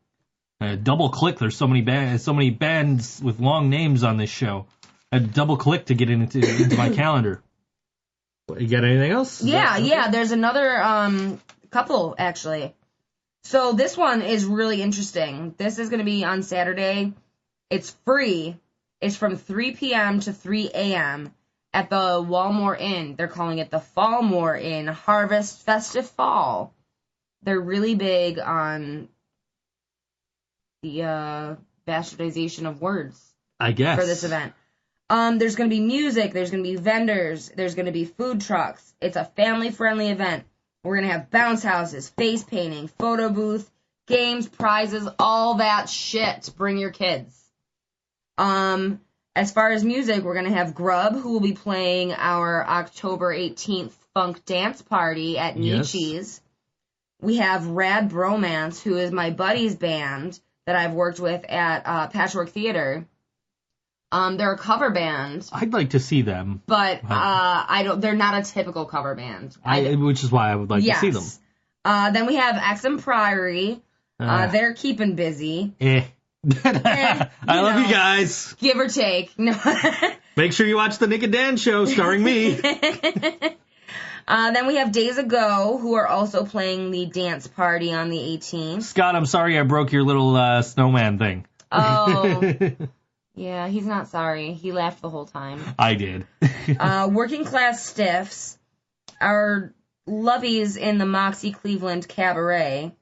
Double click. There's so many bands with long names on this show. I had to double click to get into my calendar. You got anything else? Yeah. There's another couple actually. So this one is really interesting. This is going to be on Saturday. It's free. It's from 3 p.m. to 3 a.m. at the Walmore Inn. They're calling it the Fallmore Inn Harvest Festive Fall. They're really big on the bastardization of words, I guess, for this event. There's going to be music, there's going to be vendors, there's going to be food trucks. It's a family-friendly event. We're going to have bounce houses, face painting, photo booth, games, prizes, all that shit. Bring your kids. As far as music, we're going to have Grub, who will be playing our October 18th funk dance party at Nietzsche's. We have Rad Bromance, who is my buddy's band that I've worked with at Patchwork Theater. They're a cover band. I'd like to see them, but they're not a typical cover band. Which is why I would like to see them. Then we have Exum Priory. They're keeping busy. I love you guys. Give or take. No. Make sure you watch the Nick and Dan show starring me. Then we have Days Ago, who are also playing the dance party on the 18th. Scott, I'm sorry I broke your little snowman thing. Oh. Yeah, he's not sorry. He laughed the whole time. I did. Working Class Stiffs, our lovies in the Moxie Cleveland Cabaret.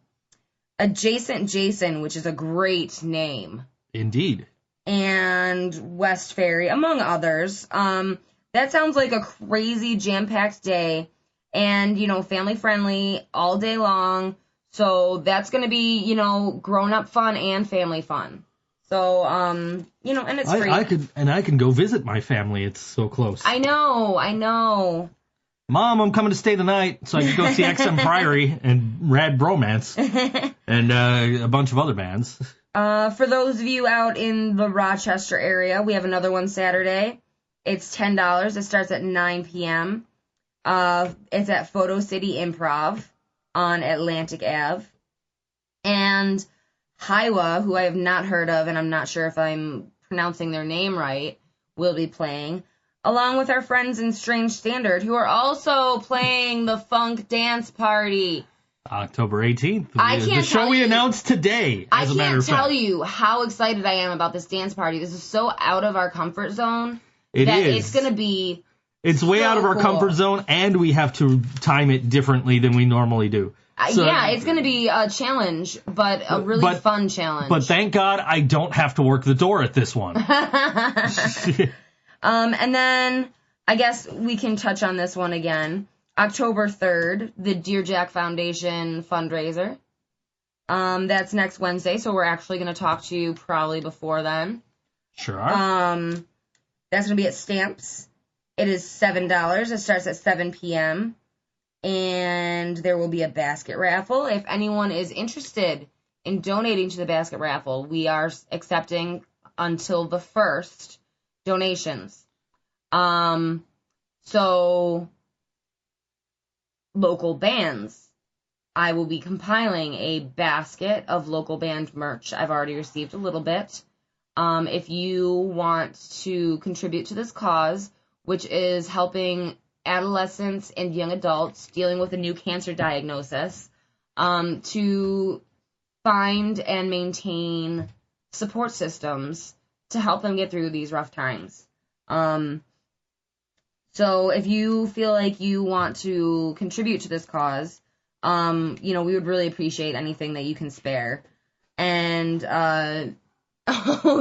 Adjacent Jason, which is a great name. Indeed. And West Ferry, among others. That sounds like a crazy jam-packed day. And, family-friendly all day long. So that's going to be, grown-up fun and family fun. So, and it's free. I can go visit my family. It's so close. I know. Mom, I'm coming to stay the night so I can go see XM Priory and Rad Bromance and a bunch of other bands. For those of you out in the Rochester area, we have another one Saturday. It's $10. It starts at 9 p.m. It's at Photo City Improv on Atlantic Ave. And Hiwa, who I have not heard of, and I'm not sure if I'm pronouncing their name right, will be playing, along with our friends in Strange Standard, who are also playing the Funk Dance Party. October 18th. The show we announced today, as a matter of fact. I can't tell you how excited I am about this dance party. This is so out of our comfort zone. It's going to be It's way out of our comfort zone, and we have to time it differently than we normally do. So, it's going to be a challenge, but a really fun challenge. But thank God I don't have to work the door at this one. And then I guess we can touch on this one again. October 3rd, the Dear Jack Foundation fundraiser. That's next Wednesday, so we're actually going to talk to you probably before then. Sure are. That's going to be at Stamps. It is $7. It starts at 7 p.m. And there will be a basket raffle. If anyone is interested in donating to the basket raffle, we are accepting until the 1st donations. So, local bands. I will be compiling a basket of local band merch. I've already received a little bit. If you want to contribute to this cause, which is helping adolescents and young adults dealing with a new cancer diagnosis, to find and maintain support systems to help them get through these rough times. So if you feel like you want to contribute to this cause, we would really appreciate anything that you can spare. And,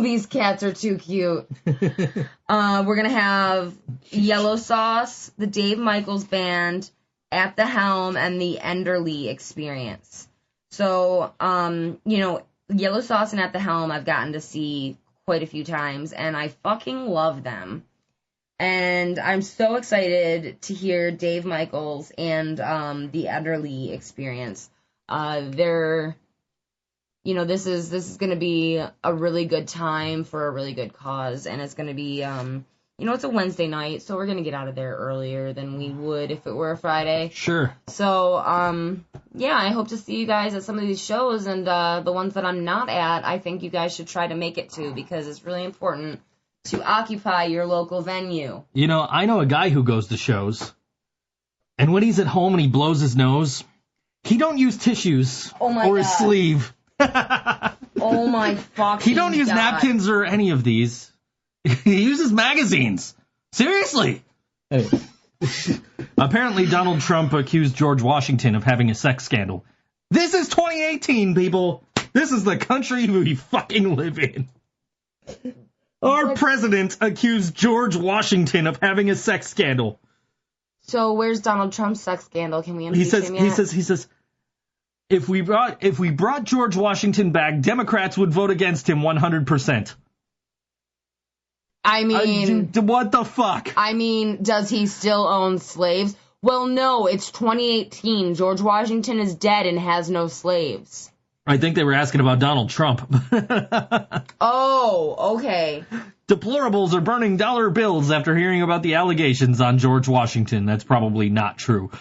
these cats are too cute. We're going to have Yellow Sauce, the Dave Michaels Band, At the Helm, and the Enderly Experience. So, Yellow Sauce and At the Helm I've gotten to see quite a few times, and I fucking love them. And I'm so excited to hear Dave Michaels and the Enderly Experience. This is going to be a really good time for a really good cause, and it's going to be, it's a Wednesday night, so we're going to get out of there earlier than we would if it were a Friday. Sure. So, I hope to see you guys at some of these shows, and the ones that I'm not at, I think you guys should try to make it to, because it's really important to occupy your local venue. I know a guy who goes to shows, and when he's at home and he blows his nose, he don't use tissues or his sleeve. Oh my fucking He don't use God. napkins or any of these. He uses magazines. Seriously. Anyway. Apparently, Donald Trump accused George Washington of having a sex scandal. This is 2018, people. This is the country we fucking live in. Our president accused George Washington of having a sex scandal. So where's Donald Trump's sex scandal? Can we impeach him yet? He says, if we brought George Washington back, Democrats would vote against him 100%. I mean, what the fuck? I mean, does he still own slaves? Well, no, it's 2018. George Washington is dead and has no slaves. I think they were asking about Donald Trump. Oh, okay. Deplorables are burning dollar bills after hearing about the allegations on George Washington. That's probably not true.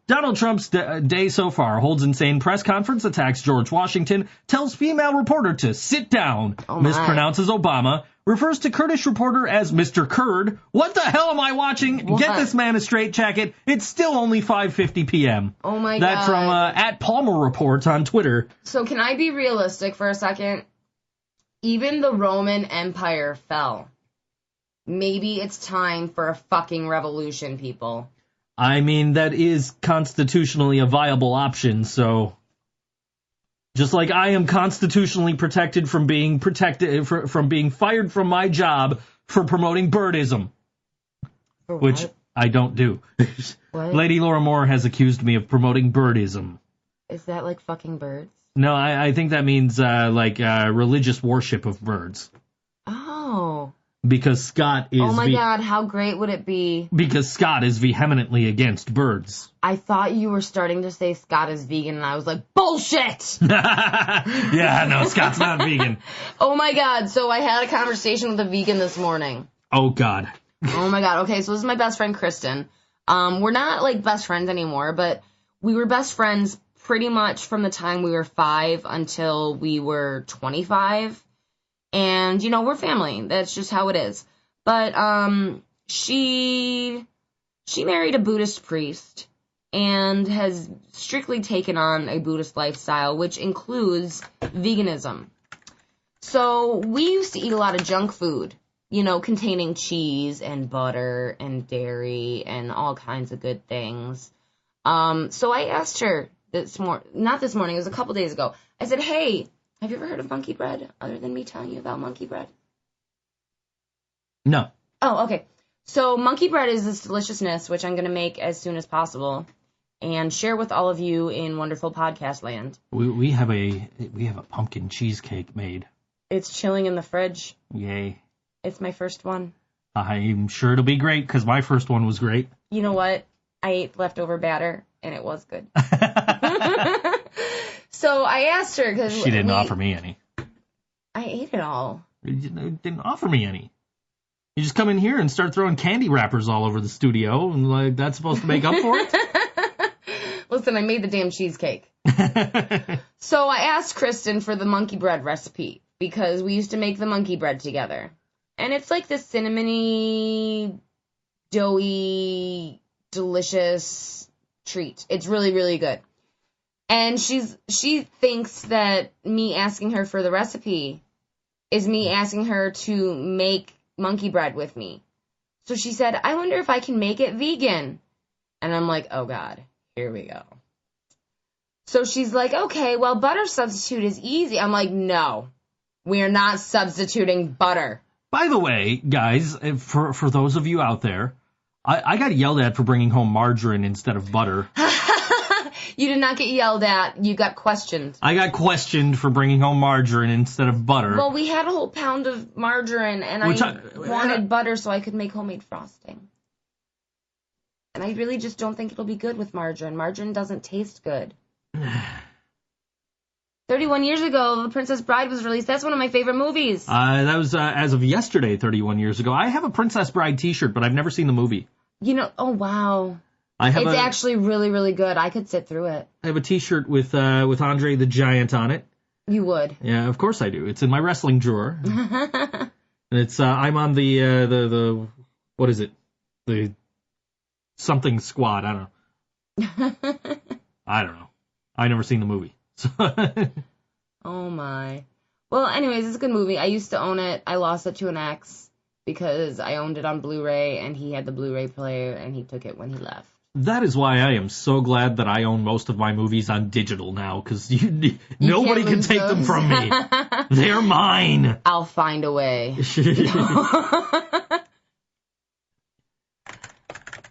Donald Trump's day so far holds insane press conference, attacks George Washington, tells female reporter to sit down, mispronounces Obama, refers to Kurdish reporter as Mr. Kurd. What the hell am I watching? What? Get this man a straitjacket. It's still only 5:50 p.m. Oh my God. That from at Palmer Reports on Twitter. So can I be realistic for a second? Even the Roman Empire fell. Maybe it's time for a fucking revolution, people. I mean, that is constitutionally a viable option, so... Just like I am constitutionally protected from being from being fired from my job for promoting birdism. For which what? I don't do. What? Lady Laura Moore has accused me of promoting birdism. Is that like fucking birds? No, I think that means religious worship of birds. Oh. Because Scott is... Oh my God, how great would it be? Because Scott is vehemently against birds. I thought you were starting to say Scott is vegan, and I was like, bullshit! Yeah, no, Scott's not vegan. Oh my God, so I had a conversation with a vegan this morning. Oh God. Oh my God, okay, so this is my best friend, Kristen. We're not, like, best friends anymore, but we were best friends pretty much from the time we were 5 until we were 25. And, we're family. That's just how it is. But, she married a Buddhist priest and has strictly taken on a Buddhist lifestyle, which includes veganism. So we used to eat a lot of junk food, containing cheese and butter and dairy and all kinds of good things. So I asked her not this morning, it was a couple days ago. I said, hey, have you ever heard of monkey bread, other than me telling you about monkey bread? No. Oh, okay. So monkey bread is this deliciousness, which I'm going to make as soon as possible and share with all of you in wonderful podcast land. We have a pumpkin cheesecake made. It's chilling in the fridge. Yay. It's my first one. I'm sure it'll be great, because my first one was great. You know what? I ate leftover batter, and it was good. So I asked her, because she didn't offer me any. I ate it all. You didn't offer me any. You just come in here and start throwing candy wrappers all over the studio, and like that's supposed to make up for it? Listen, I made the damn cheesecake. So I asked Kristen for the monkey bread recipe, because we used to make the monkey bread together. And it's like this cinnamony, doughy, delicious treat. It's really, really good. And she thinks that me asking her for the recipe is me asking her to make monkey bread with me. So she said, I wonder if I can make it vegan. And I'm like, oh God, here we go. So she's like, okay, well, butter substitute is easy. I'm like, no, we are not substituting butter. By the way, guys, for those of you out there, I got yelled at for bringing home margarine instead of butter. You did not get yelled at. You got questioned. I got questioned for bringing home margarine instead of butter. Well, we had a whole pound of margarine, and I wanted butter so I could make homemade frosting. And I really just don't think it'll be good with margarine. Margarine doesn't taste good. 31 years ago, The Princess Bride was released. That's one of my favorite movies. That was as of yesterday, 31 years ago. I have a Princess Bride t-shirt, but I've never seen the movie. You know, oh wow. It's actually really, really good. I could sit through it. I have a t-shirt with Andre the Giant on it. You would? Yeah, of course I do. It's in my wrestling drawer. And it's I'm on the what is it? The something squad. I don't know. I don't know. I never seen the movie. Oh my. Well, anyways, it's a good movie. I used to own it. I lost it to an ex because I owned it on Blu-ray, and he had the Blu-ray player, and he took it when he left. That is why I am so glad that I own most of my movies on digital now, because nobody can take them from me. They're mine. I'll find a way.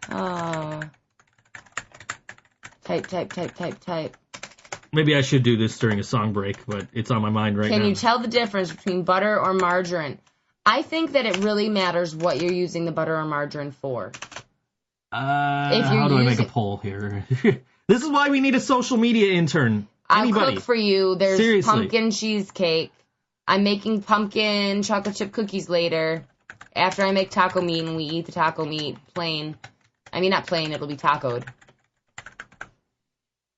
Oh. Type. Maybe I should do this during a song break, but it's on my mind right now. Can you tell the difference between butter or margarine? I think that it really matters what you're using the butter or margarine for. How do I make a poll here? This is why we need a social media intern. Anybody. I'll cook for you. There's Seriously. Pumpkin cheesecake. I'm making pumpkin chocolate chip cookies later. After I make taco meat and we eat the taco meat plain. I mean, not plain, it'll be tacoed.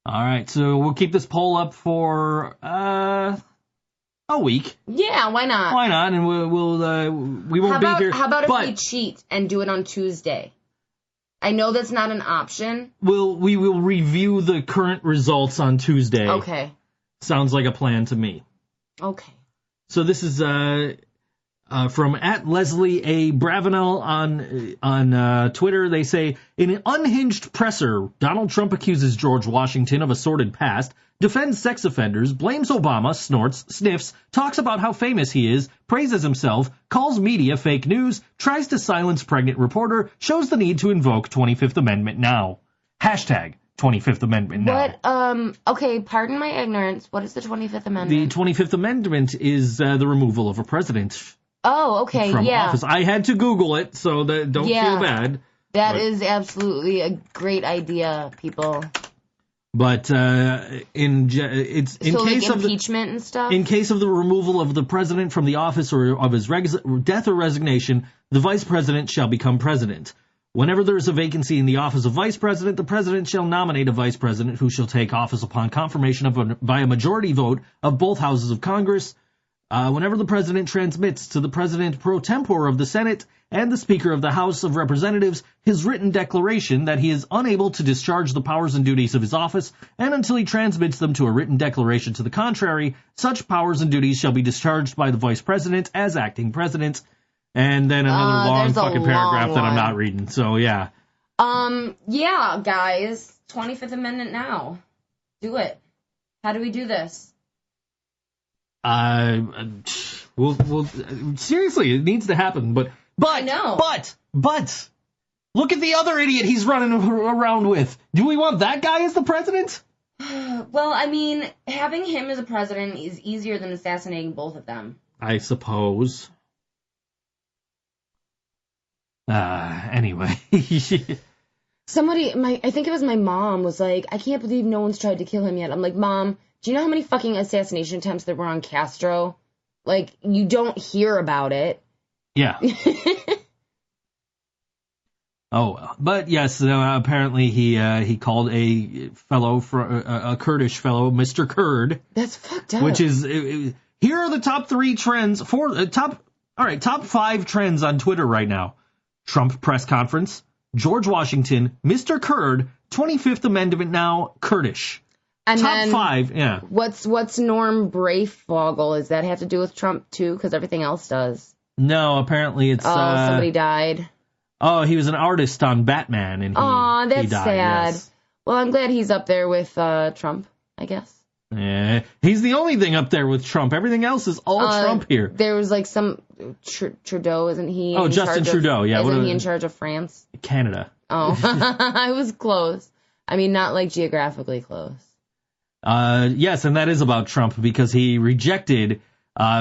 All right, so we'll keep this poll up for a week. Yeah, why not? Why not? And we won't be here. How about if we cheat and do it on Tuesday? I know that's not an option. We will review the current results on Tuesday. Okay. Sounds like a plan to me. Okay. So this is from @Leslie A. Bravenel on Twitter. They say, in an unhinged presser, Donald Trump accuses George Washington of a sordid past, defends sex offenders, blames Obama, snorts, sniffs, talks about how famous he is, praises himself, calls media fake news, tries to silence pregnant reporter, shows the need to invoke 25th Amendment now. Hashtag 25th Amendment now. What, okay, pardon my ignorance. What is the 25th Amendment? The 25th Amendment is the removal of a president. Oh, okay, from yeah. office. I had to Google it, so don't feel bad. That is absolutely a great idea, people. But in case of impeachment and stuff. In case of the removal of the president from the office or of his death or resignation, the vice president shall become president. Whenever there is a vacancy in the office of vice president, the president shall nominate a vice president who shall take office upon confirmation by a majority vote of both houses of Congress. Whenever the president transmits to the president pro tempore of the Senate and the Speaker of the House of Representatives his written declaration that he is unable to discharge the powers and duties of his office, and until he transmits them to a written declaration to the contrary, such powers and duties shall be discharged by the vice president as acting president. And then another long fucking paragraph that I'm not reading. So, yeah. Yeah, guys. 25th Amendment now. Do it. How do we do this? Well, seriously, it needs to happen. But But, I know. But, look at the other idiot he's running around with. Do we want that guy as the president? Well, I mean, having him as a president is easier than assassinating both of them. I suppose. Anyway. Somebody, I think it was my mom, was like, I can't believe no one's tried to kill him yet. I'm like, Mom, do you know how many fucking assassination attempts there were on Castro? Like, you don't hear about it. Yeah. Oh, but yes, apparently he called a fellow, a Kurdish fellow, Mr. Kurd. That's fucked up. Which is, here are the top 3 trends, top 5 trends on Twitter right now. Trump press conference, George Washington, Mr. Kurd, 25th Amendment now, Kurdish. And top then 5, yeah. What's Norm Breyfogle? Does that have to do with Trump too? Because everything else does. No, apparently it's... somebody died. Oh, he was an artist on Batman, and that's he died, sad. yes. Well, I'm glad he's up there with Trump, I guess. Yeah, he's the only thing up there with Trump. Everything else is all Trump here. There was like some... Trudeau, isn't he? Oh, Justin Trudeau, yeah. Isn't he in charge of France? Canada. Oh, I was close. I mean, not like geographically close. Yes, and that is about Trump because he rejected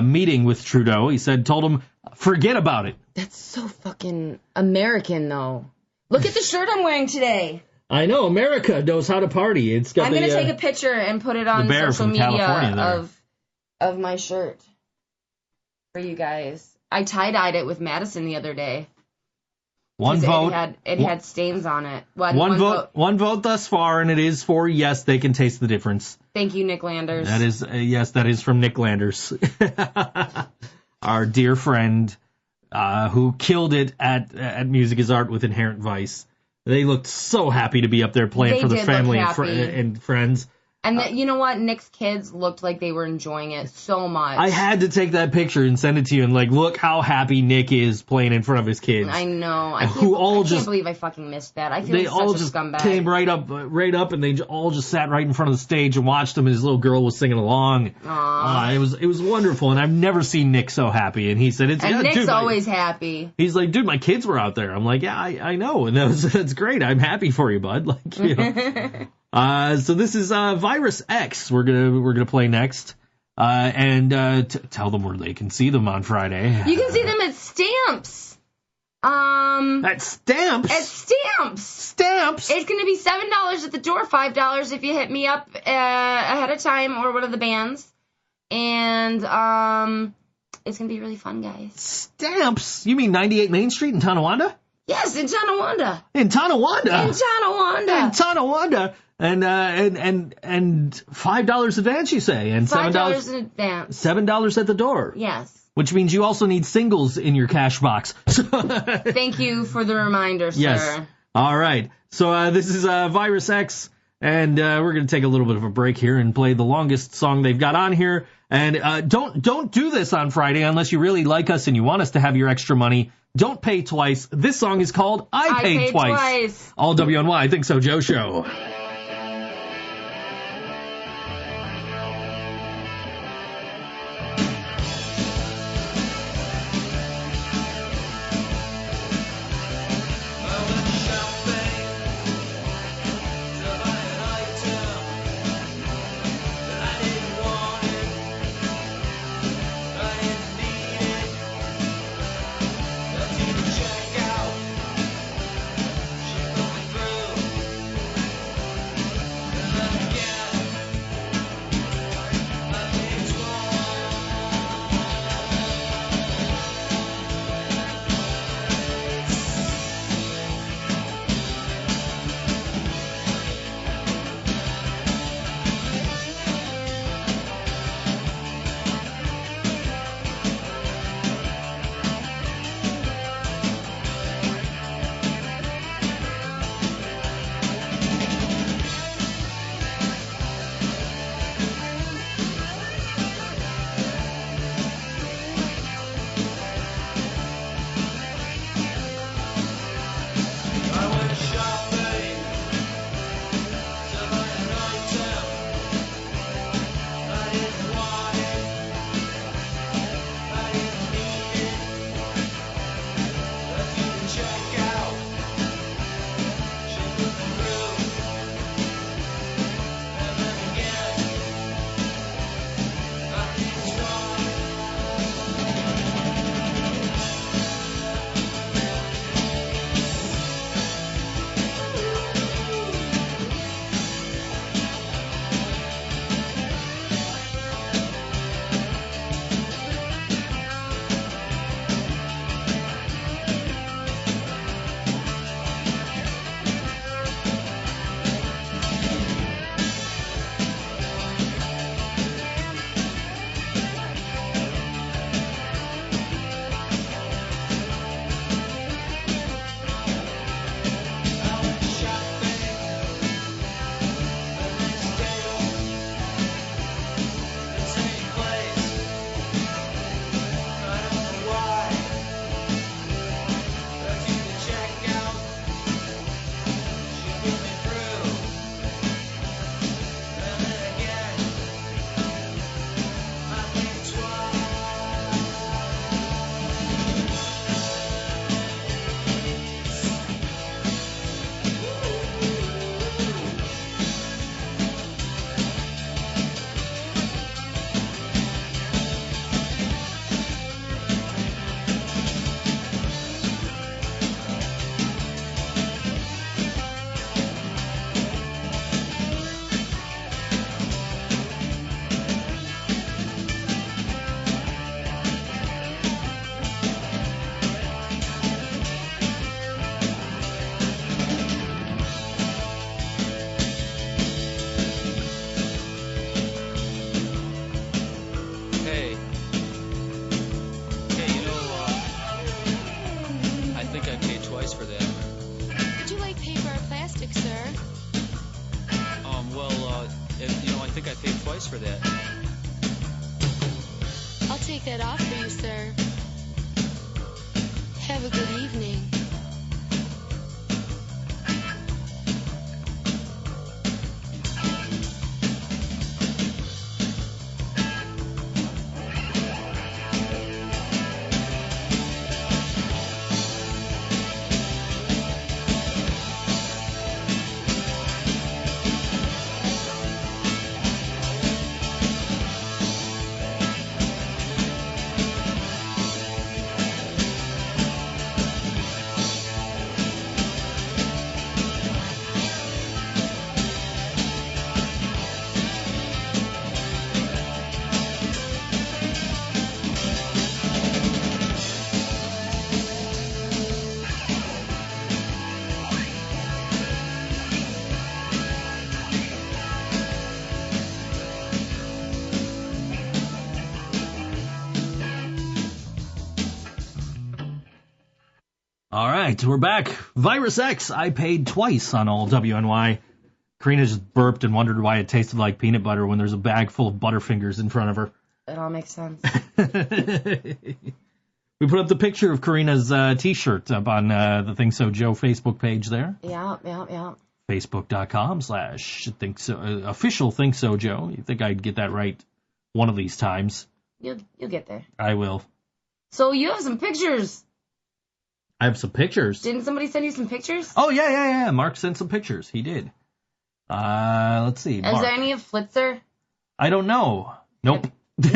meeting with Trudeau. He told him, forget about it. That's so fucking American, though. Look at the shirt I'm wearing today. I know, America knows how to party. It's got I'm going to take a picture and put it on social media of my shirt for you guys. I tie-dyed it with Madison the other day. One vote. It had stains on it. One vote thus far, and it is for yes, they can taste the difference. Thank you, Nick Landers. That is yes, that is from Nick Landers, our dear friend, who killed it at Music is Art with Inherent Vice. They looked so happy to be up there playing for their family and friends. And you know what? Nick's kids looked like they were enjoying it so much. I had to take that picture and send it to you and look how happy Nick is playing in front of his kids. I know. I can't believe I fucking missed that. I feel like such a scumbag. Came right up, and they all just sat right in front of the stage and watched him, and his little girl was singing along. Aww. It was wonderful, and I've never seen Nick so happy. And he said, Nick's always happy. He's like, dude, my kids were out there. I'm like, yeah, I know, and that's great. I'm happy for you, bud. So this is Virus X. We're gonna play next, and tell them where they can see them on Friday. You can see them at Stamps. At Stamps. At Stamps. Stamps. It's gonna be $7 at the door, $5 if you hit me up ahead of time or one of the bands, and it's gonna be really fun, guys. Stamps. You mean 98 Main Street in Tonawanda? Yes, in Tonawanda. In Tonawanda. In Tonawanda. In Tonawanda. And $5 advance, you say, and $5 in advance. $7 at the door. Yes. Which means you also need singles in your cash box. Thank you for the reminder, sir. Yes. All right. So this is Virus X, and we're going to take a little bit of a break here and play the longest song they've got on here. And don't do this on Friday unless you really like us and you want us to have your extra money. Don't pay twice. This song is called I Paid Twice. All WNY ThinkSoJoe Show. paper or plastic, sir? I think I paid twice for that. I'll take that off for you, sir. Have a good evening. All right, we're back. Virus X, I paid twice on all WNY. Karina just burped and wondered why it tasted like peanut butter when there's a bag full of Butterfingers in front of her. It all makes sense. We put up the picture of Karina's T-shirt up on the ThinkSoJoe Facebook page there. Yeah. Facebook.com/ThinkSo, official ThinkSoJoe. You think I'd get that right one of these times? You'll get there. I will. So you have some pictures. I have some pictures. Didn't somebody send you some pictures? Oh, yeah. Mark sent some pictures. He did. Let's see. Is Mark. there any of Flitzer? I don't know. Nope. So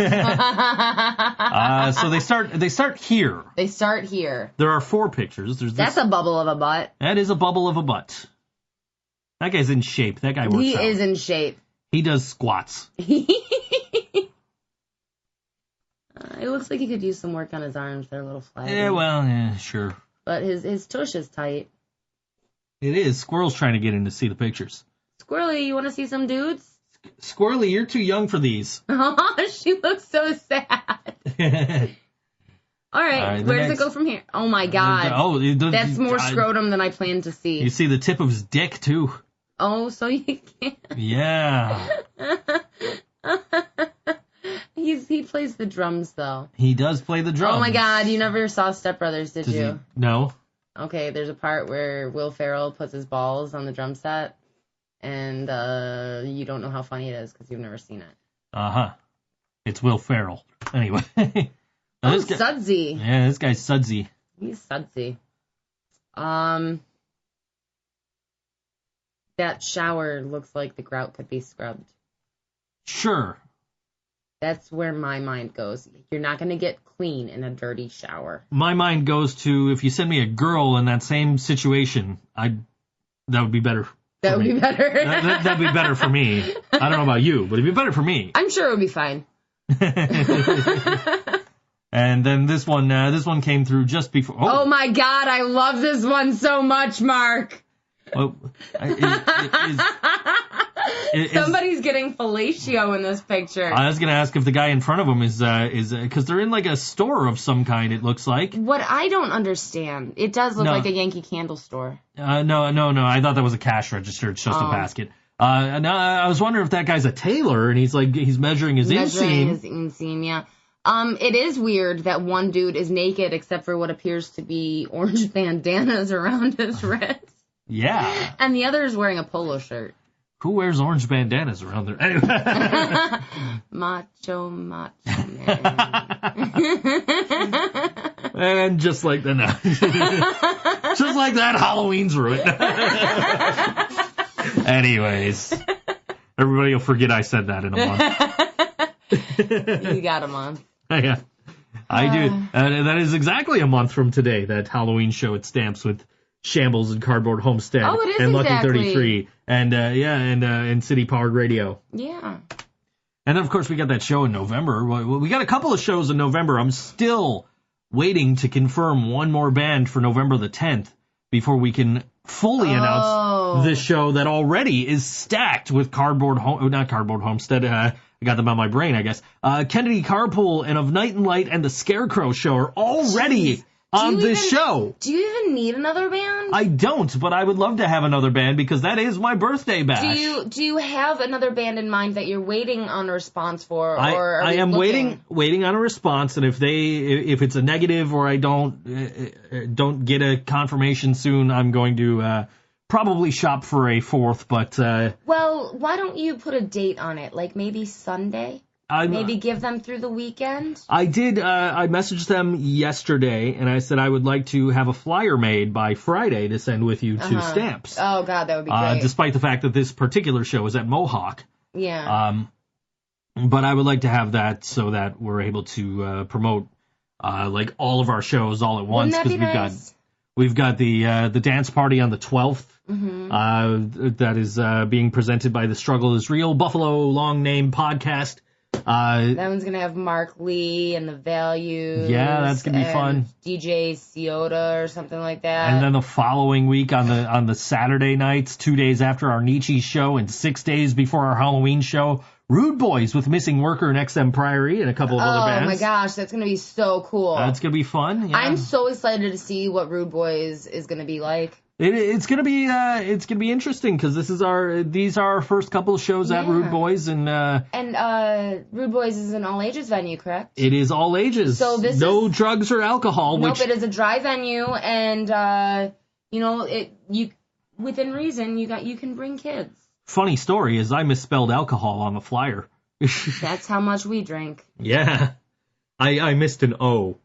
they start here. They start here. There are 4 pictures. That's a bubble of a butt. That is a bubble of a butt. That guy's in shape. That guy works out. He is in shape. He does squats. It looks like he could use some work on his arms. They're a little flat. Yeah, sure. But his tush is tight. It is. Squirrel's trying to get in to see the pictures. Squirrely, you want to see some dudes? Squirrely, you're too young for these. Oh, she looks so sad. All right, where does it go from here? Oh, my God. That's more scrotum than I planned to see. You see the tip of his dick, too. Oh, so you can't. Yeah. He plays the drums, though. He does play the drums. Oh, my God. You never saw Step Brothers, did you? No. Okay, there's a part where Will Ferrell puts his balls on the drum set, and you don't know how funny it is because you've never seen it. Uh-huh. It's Will Ferrell. Anyway. Sudsy. Yeah, this guy's sudsy. He's sudsy. That shower looks like the grout could be scrubbed. Sure. That's where my mind goes. You're not going to get clean in a dirty shower. My mind goes to, if you send me a girl in that same situation, that would be better. That would be better. That'd be better for me. I don't know about you, but it'd be better for me. I'm sure it would be fine. And then this one came through just before. Oh my God, I love this one so much, Mark. Somebody's getting fellatio in this picture. I was going to ask if the guy in front of him is because they're in like a store of some kind, it looks like. What I don't understand, it does look like a Yankee Candle store. No, I thought that was a cash register. It's just a basket. I was wondering if that guy's a tailor and he's measuring his inseam. Yeah. It is weird that one dude is naked except for what appears to be orange bandanas around his wrist. Yeah. And the other is wearing a polo shirt. Who wears orange bandanas around there? Anyway. Macho man. And just like that, just like that, Halloween's ruined. Anyways, everybody will forget I said that in a month. You got a month. Yeah, I do. That is exactly a month from today, that Halloween show at Stamps with Shambles and Cardboard Homestead and Lucky 33 and City Powered Radio. Yeah. And then, of course, we got that show in November. We got a couple of shows in November. I'm still waiting to confirm one more band for November the 10th before we can fully announce this show that already is stacked with not Cardboard Homestead. I got them on my brain, I guess. Kennedy Carpool and Of Night and Light and The Scarecrow Show are already on this show. Do you even need another band? I don't, but I would love to have another band because that is my birthday bash. Do you have another band in mind that you're waiting on a response for, or I am waiting on a response, and if it's a negative or I don't get a confirmation soon, I'm going to probably shop for a fourth. But well, why don't you put a date on it? Like maybe Sunday. Maybe give them through the weekend? I did. I messaged them yesterday, and I said I would like to have a flyer made by Friday to send with you to Stamps. Oh, God, that would be great. Despite the fact that this particular show is at Mohawk. Yeah. But I would like to have that so that we're able to promote like all of our shows all at once. Wouldn't that be nice? We've got the dance party on the 12th. That is being presented by The Struggle is Real, Buffalo Long Name Podcast. That one's going to have Mark Lee and The Values. Yeah, that's going to be fun. DJ Ciota or something like that. And then the following week on the Saturday nights, 2 days after our Nietzsche show and 6 days before our Halloween show, Rude Boys with Missing Worker and XM Priory and a couple of other bands. Oh my gosh, that's going to be so cool. That's going to be fun. Yeah. I'm so excited to see what Rude Boys is going to be like. It's gonna be interesting because these are our first couple of shows at Rude Boys and Rude Boys is an all ages venue, correct? It is all ages. So this no drugs or alcohol. Nope, it is a dry venue, and within reason you can bring kids. Funny story is I misspelled alcohol on the flyer. That's how much we drink. Yeah, I missed an O.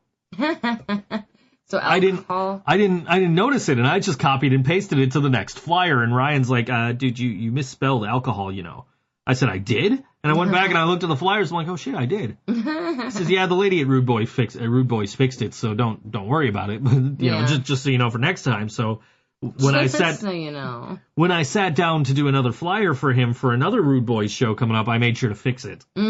So alcohol. I didn't notice it, and I just copied and pasted it to the next flyer. And Ryan's like, "Dude, you misspelled alcohol, you know." I said, "I did," and I went back and I looked at the flyers. I'm like, "Oh shit, I did." He says, "Yeah, the lady at Rude Boys fixed it, so don't worry about it. you know, just so you know for next time." So when I sat down to do another flyer for him for another Rude Boys show coming up, I made sure to fix it. But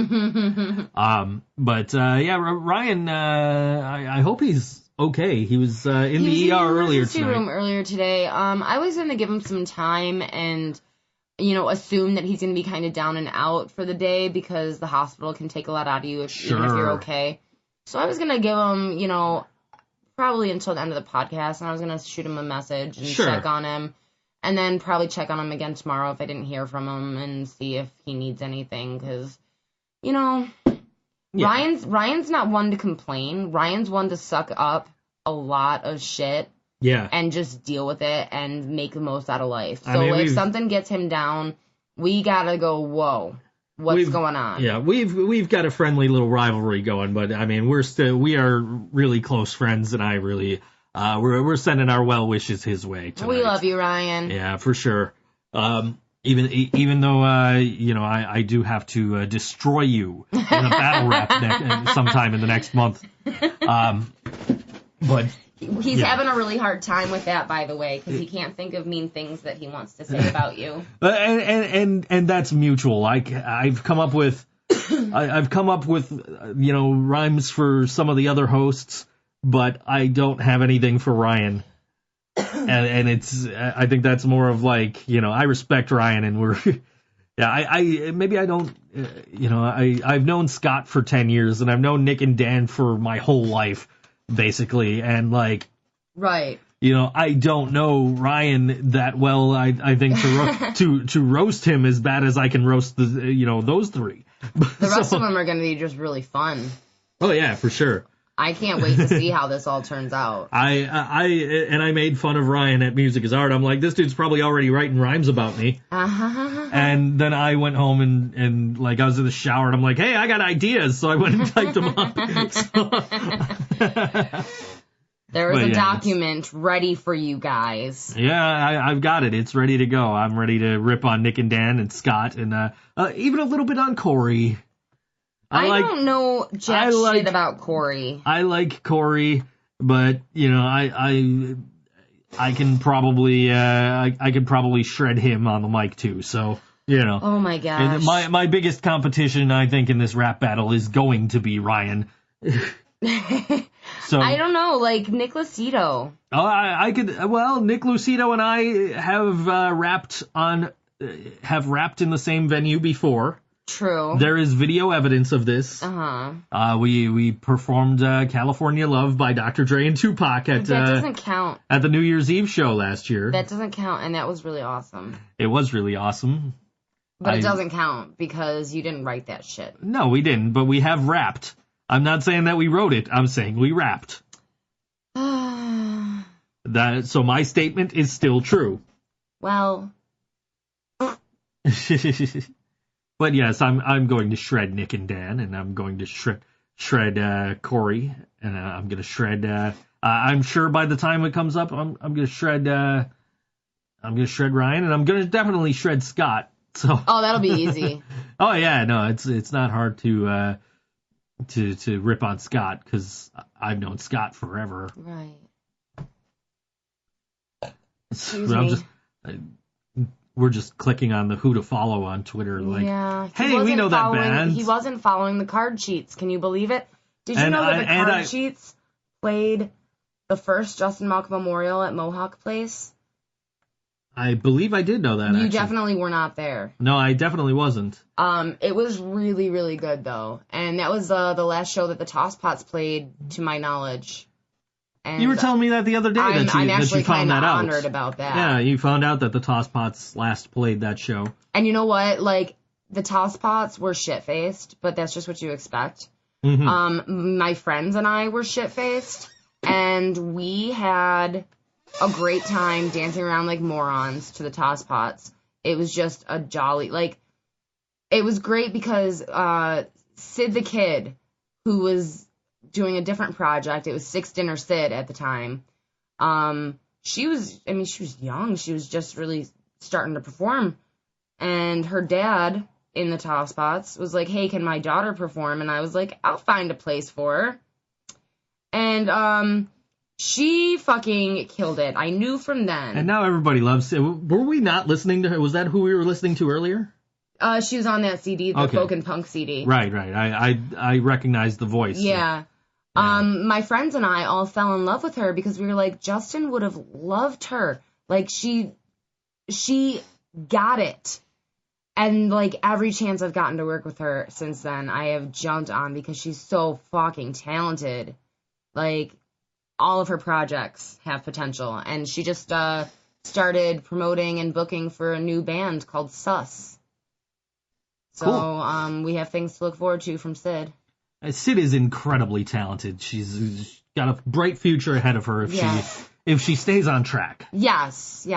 Ryan, I hope he's okay. He was in the ER earlier tonight. Room earlier today. I was going to give him some time and, assume that he's going to be kind of down and out for the day because the hospital can take a lot out of you even if you're okay. So I was going to give him, probably until the end of the podcast, and I was going to shoot him a message and check on him, and then probably check on him again tomorrow if I didn't hear from him and see if he needs anything because, Ryan's not one to complain. Ryan's one to suck up a lot of shit. Yeah. And just deal with it and make the most out of life. So if something gets him down, we gotta go, whoa, what's going on? Yeah, we've got a friendly little rivalry going, but I mean we are really close friends, and I really we're sending our well wishes his way tonight. We love you, Ryan. Yeah, for sure. Even though I do have to destroy you in a battle rap sometime in the next month. But he's having a really hard time with that, by the way, because he can't think of mean things that he wants to say about you. And that's mutual. I've come up with rhymes for some of the other hosts, but I don't have anything for Ryan. And it's, I think that's more of like, I respect Ryan, and we're, I've known Scott for 10 years, and I've known Nick and Dan for my whole life, basically, and like, right. I don't know Ryan that well. I think to roast him as bad as I can roast those three. The rest of them are going to be just really fun. Oh yeah, for sure. I can't wait to see how this all turns out. I made fun of Ryan at Music is Art. I'm like, this dude's probably already writing rhymes about me. And then I went home and like I was in the shower and I'm like, hey, I got ideas. So I went and typed them up. There is a document ready for you guys. Yeah, I've got it. It's ready to go. I'm ready to rip on Nick and Dan and Scott and even a little bit on Corey. I don't know shit about Corey. I like Corey, but I can probably I could probably shred him on the mic too. So Oh my gosh. My biggest competition, I think, in this rap battle is going to be Ryan. So I don't know, like Nick Lucido. Oh, I could. Well, Nick Lucido and I have rapped in the same venue before. True. There is video evidence of this. Uh-huh. We performed California Love by Dr. Dre and Tupac at That doesn't count. at the New Year's Eve show last year. That doesn't count, and that was really awesome. It was really awesome. But it doesn't count because you didn't write that shit. No, we didn't, but we have rapped. I'm not saying that we wrote it. I'm saying we rapped. So my statement is still true. Well. But yes, I'm going to shred Nick and Dan, and I'm going to shred Corey, and I'm going to shred. I'm sure by the time it comes up, I'm going to shred. I'm going to shred Ryan, and I'm going to definitely shred Scott. So. Oh, that'll be easy. Oh yeah, no, it's not hard to rip on Scott because I've known Scott forever. Right. We're just clicking on the who to follow on Twitter. Like, yeah, hey, we know that band. He wasn't following the card sheets. Can you believe it? Did you know that the card sheets played the first Justin Malk Memorial at Mohawk Place? I believe I did know that, You definitely were not there. No, I definitely wasn't. It was really, really good, though. And that was the last show that the Tosspots played, to my knowledge. And you were telling me that the other day that you found that out. I'm actually kind of honored about that. Yeah, you found out that the Tosspots last played that show. And you know what? Like, the Tosspots were shit-faced, but that's just what you expect. Mm-hmm. My friends and I were shit-faced, and we had a great time dancing around like morons to the Tosspots. It was just a jolly, like, it was great because Sid the Kid, who was doing a different project, it was Six Dinner Sid at the time, she was young, she was just really starting to perform, and her dad in the Tosspots was like, hey, can my daughter perform? And I was like, I'll find a place for her. And she fucking killed it. I knew from then. And now everybody loves it. Were we not listening to her? Was that who we were listening to earlier? She was on that CD, the Folk and Punk CD. Right. I recognized the voice. Yeah. My friends and I all fell in love with her because we were like, Justin would have loved her. Like, she got it. And, like, every chance I've gotten to work with her since then, I have jumped on because she's so fucking talented. Like, all of her projects have potential. And she just started promoting and booking for a new band called Sus. So, cool. We have things to look forward to from Sid. Sid is incredibly talented. She's got a bright future ahead of her if she stays on track. Yes.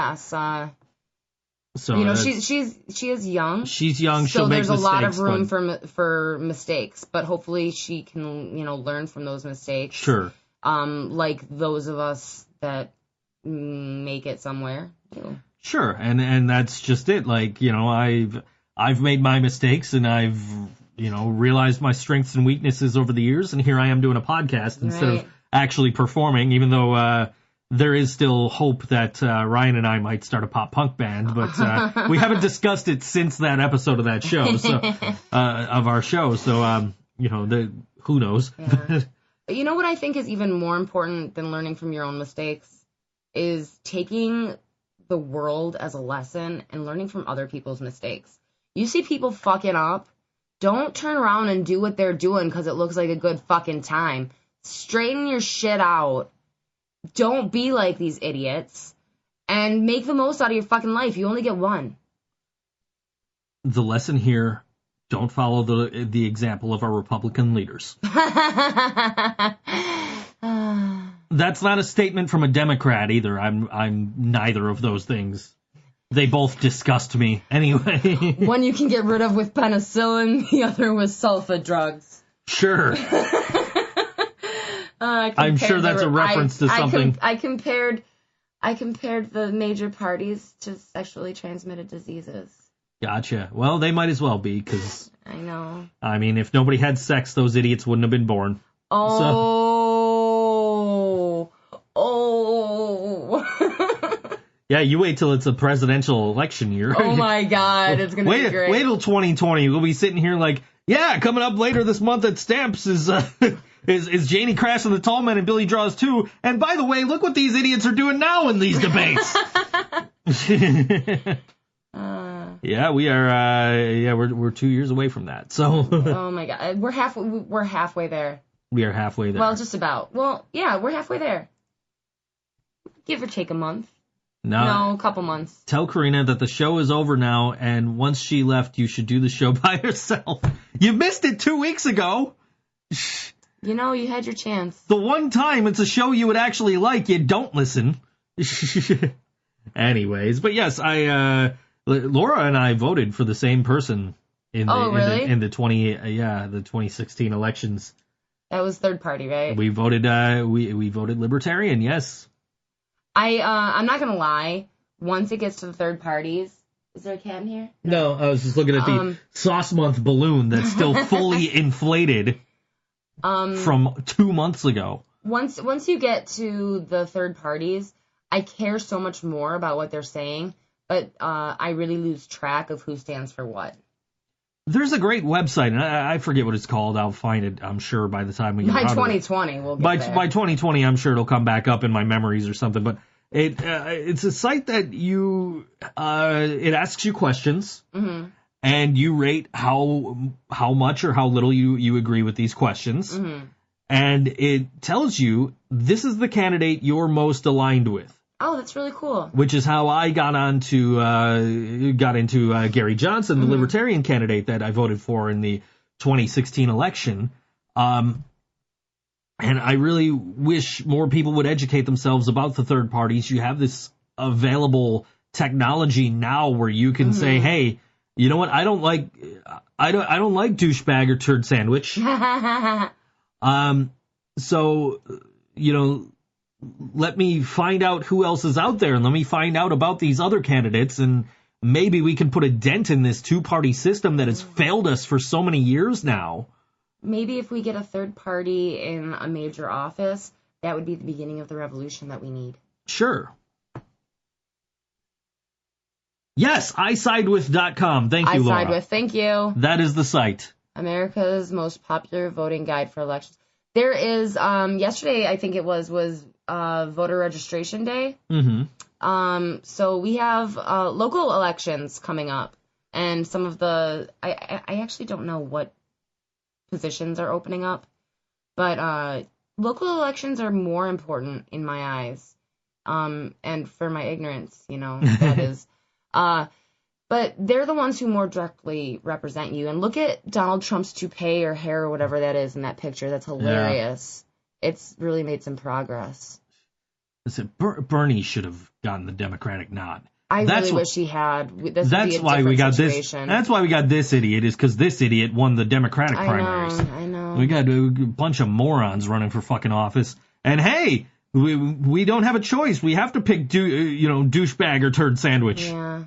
So you know, she is young. She's young. So she'll make there's mistakes. A lot of room for mistakes, but hopefully she can learn from those mistakes. Sure. Like those of us that make it somewhere. Sure, and that's just it. Like, I've made my mistakes and I've realized my strengths and weaknesses over the years, and here I am doing a podcast instead of actually performing, even though there is still hope that Ryan and I might start a pop punk band, but we haven't discussed it since that episode of that show, so of our show. So who knows? Yeah. You know what I think is even more important than learning from your own mistakes is taking the world as a lesson and learning from other people's mistakes. You see people fucking up, don't turn around and do what they're doing because it looks like a good fucking time. Straighten your shit out. Don't be like these idiots. And make the most out of your fucking life. You only get one. The lesson here, don't follow the example of our Republican leaders. That's not a statement from a Democrat either. I'm neither of those things. They both disgust me anyway. One you can get rid of with penicillin, the other with sulfa drugs. Sure. I'm sure that's a reference to something. I compared the major parties to sexually transmitted diseases. Gotcha. Well, they might as well be, because I know. I mean, if nobody had sex, those idiots wouldn't have been born. Oh. Yeah, you wait till it's a presidential election year. Oh my God, it's gonna be great. Wait till 2020. We'll be sitting here like, yeah, coming up later this month at Stamps is Janie Crash and the Tall Men and Billy Draws 2. And by the way, look what these idiots are doing now in these debates. Yeah, we are. We're 2 years away from that. So Oh my God, we're halfway there. we are halfway there. Well, just about. Well, yeah, we're halfway there. Give or take a month. No, a couple months. Tell Karina that the show is over now, and once she left, you should do the show by yourself. You missed it 2 weeks ago. You know, you had your chance. The one time it's a show you would actually like, you don't listen. Anyways, but yes, Laura and I voted for the same person in the 2016 elections. That was third party, right? We voted we voted Libertarian, yes. I'm not gonna lie. Once it gets to the third parties, is there a cat in here? No, I was just looking at the Sauce Month balloon that's still fully inflated from 2 months ago. Once you get to the third parties, I care so much more about what they're saying, but I really lose track of who stands for what. There's a great website, and I forget what it's called. I'll find it, I'm sure, by the time we get by around 2020, we'll get there. By 2020, I'm sure it'll come back up in my memories or something. But it's a site that it asks you questions, and you rate how much or how little you agree with these questions, and it tells you this is the candidate you're most aligned with. Oh, that's really cool. Which is how I got into Gary Johnson, the Libertarian candidate that I voted for in the 2016 election. And I really wish more people would educate themselves about the third parties. You have this available technology now where you can say, hey, you know what? I don't like douchebag or turd sandwich. So, let me find out who else is out there, and let me find out about these other candidates, and maybe we can put a dent in this two-party system that has failed us for so many years now. Maybe if we get a third party in a major office, that would be the beginning of the revolution that we need. Sure. Yes, isidewith.com. Thank you, Laura. isidewith, thank you. That is the site. America's most popular voting guide for elections. There is, yesterday, I think it was voter registration day. So we have local elections coming up, and some of I actually don't know what positions are opening up, but local elections are more important in my eyes, and for my ignorance, that is. But they're the ones who more directly represent you. And look at Donald Trump's toupee or hair or whatever that is in that picture. That's hilarious. Yeah. It's really made some progress. Listen, Bernie should have gotten the Democratic nod. I really wish he had. That's why we got situation. That's why we got this idiot, is because this idiot won the Democratic primaries. I know. We got a bunch of morons running for fucking office. And hey, we don't have a choice. We have to pick douchebag or turd sandwich. Yeah.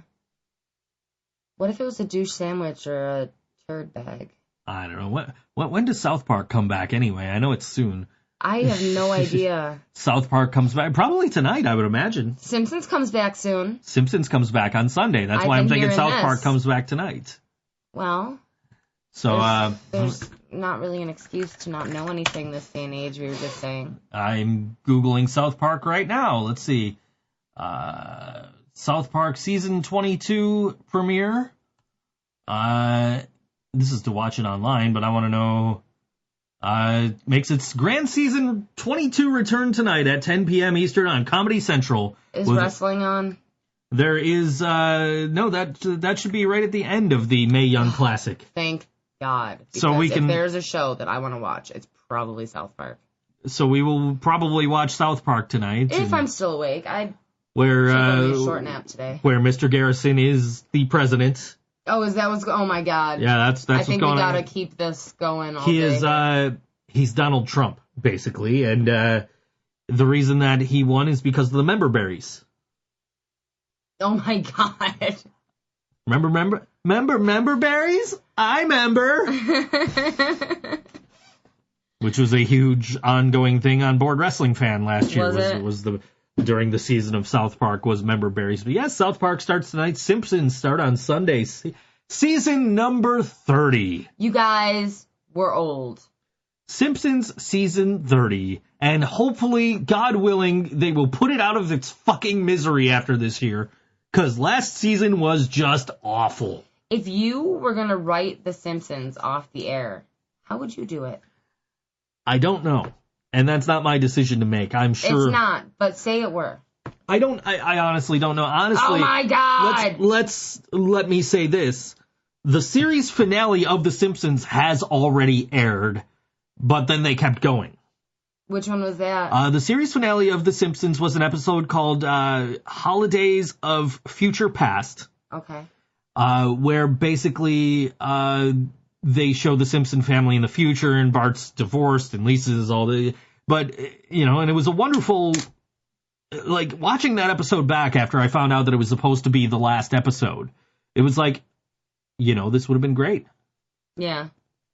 What if it was a douche sandwich or a turd bag? I don't know. When does South Park come back anyway? I know it's soon. I have no idea. South Park comes back probably tonight, I would imagine. Simpsons comes back soon. Simpsons comes back on Sunday. That's why I'm thinking South Park comes back tonight. Well, so there's not really an excuse to not know anything this day and age, we were just saying. I'm Googling South Park right now. Let's see. South Park Season 22 premiere. This is to watch it online, but I want to know. Makes its grand season 22 return tonight at 10 p.m. Eastern on Comedy Central. Is wrestling on? There is, no, that should be right at the end of the Mae Young Classic. Thank God. Because so if there's a show that I want to watch, it's probably South Park. So we will probably watch South Park tonight. If I'm still awake. Where a short nap today. Where Mr. Garrison is the president. Oh, oh my God. Yeah, that's I think we gotta keep this going all day. He's Donald Trump, basically, and the reason that he won is because of the member berries. Oh my God. Member berries? I member. Which was a huge ongoing thing on Board Wrestling Fan last year. Was during the season of South Park was member berries. But yes, South Park starts tonight. Simpsons start on Sunday. Season number 30. You guys, we're old. Simpsons season 30. And hopefully, God willing, they will put it out of its fucking misery after this year. Because last season was just awful. If you were going to write The Simpsons off the air, how would you do it? I don't know. And that's not my decision to make. I'm sure. It's not, but say it were. I honestly don't know. Honestly. Oh my God! Let me say this. The series finale of The Simpsons has already aired, but then they kept going. Which one was that? The series finale of The Simpsons was an episode called Holidays of Future Past. Okay. Where basically they show the Simpson family in the future, and Bart's divorced, and Lisa's all the... But, and it was a wonderful... Like, watching that episode back after I found out that it was supposed to be the last episode, it was like, this would have been great. Yeah.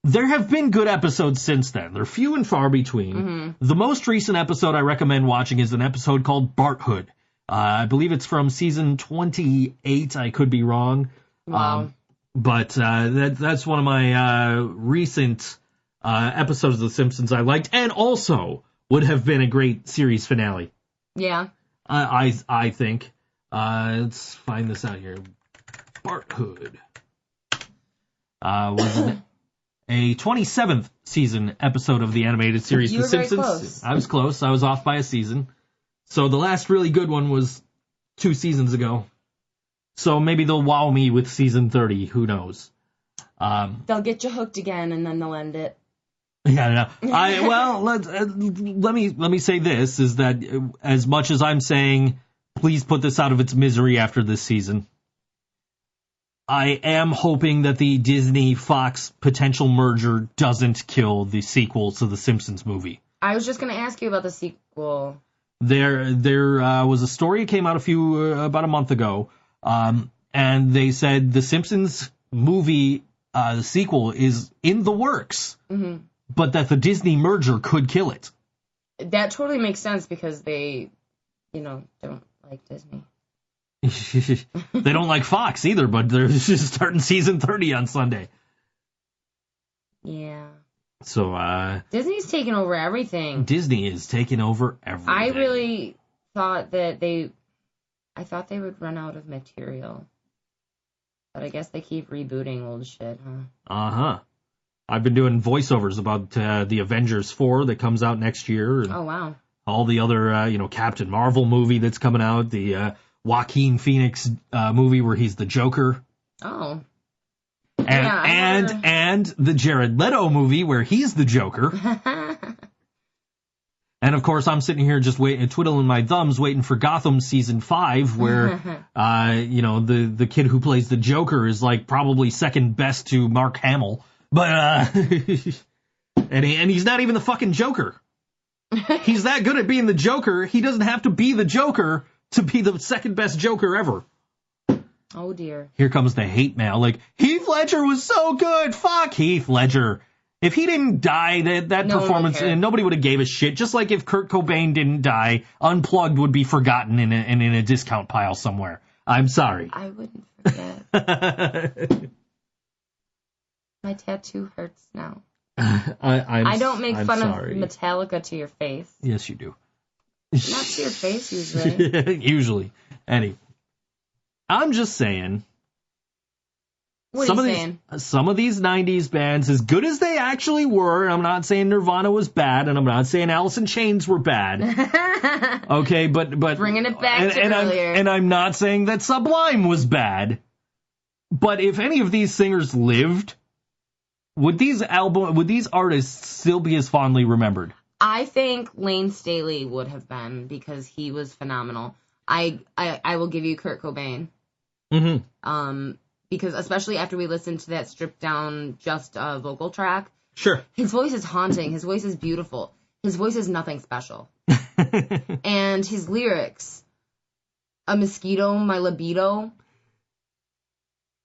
There have been good episodes since then. They're few and far between. Mm-hmm. The most recent episode I recommend watching is an episode called Barthood. I believe it's from season 28. I could be wrong. Wow. But that's one of my recent episodes of The Simpsons I liked, and also would have been a great series finale. Yeah. I think. Let's find this out here. Barthood. Was a 27th season episode of the animated series You The were very Simpsons. close. I was close. I was off by a season. So the last really good one was 2 seasons ago. So maybe they'll wow me with season 30. Who knows? They'll get you hooked again, and then they'll end it. Yeah, no. Let me say this, is that as much as I'm saying, please put this out of its misery after this season, I am hoping that the Disney-Fox potential merger doesn't kill the sequel to the Simpsons movie. I was just going to ask you about the sequel. There was a story that came out about a month ago, and they said the Simpsons movie, the sequel, is in the works. Mm-hmm. But that the Disney merger could kill it. That totally makes sense because they, don't like Disney. They don't like Fox either, but they're just starting season 30 on Sunday. Yeah. So, Disney's taking over everything. Disney is taking over everything. I really thought that I thought they would run out of material. But I guess they keep rebooting old shit, huh? Uh-huh. I've been doing voiceovers about the Avengers 4 that comes out next year. And oh, wow. All the other, Captain Marvel movie that's coming out. The Joaquin Phoenix movie where he's the Joker. Oh. And the Jared Leto movie where he's the Joker. And, of course, I'm sitting here just twiddling my thumbs waiting for Gotham Season 5 where, the kid who plays the Joker is, like, probably second best to Mark Hamill. But, and he's not even the fucking Joker. He's that good at being the Joker, he doesn't have to be the Joker to be the second best Joker ever. Oh, dear. Here comes the hate mail. Like, Heath Ledger was so good. Fuck Heath Ledger. If he didn't die, that no performance, nobody would have gave a shit. Just like if Kurt Cobain didn't die, Unplugged would be forgotten in a discount pile somewhere. I'm sorry. I wouldn't forget. My tattoo hurts now. I don't make fun of Metallica to your face. Yes, you do. Not to your face, usually. Usually. I'm just saying. What are you saying? Some of these 90s bands, as good as they actually were, and I'm not saying Nirvana was bad, and I'm not saying Alice in Chains were bad. Okay, but bringing it back to earlier. And I'm not saying that Sublime was bad. But if any of these singers lived, would these artists still be as fondly remembered? I think Lane Staley would have been because he was phenomenal. I will give you Kurt Cobain. Mm-hmm. Because especially after we listened to that stripped down just vocal track. Sure. His voice is haunting. His voice is beautiful. His voice is nothing special. And his lyrics, a mosquito, my libido,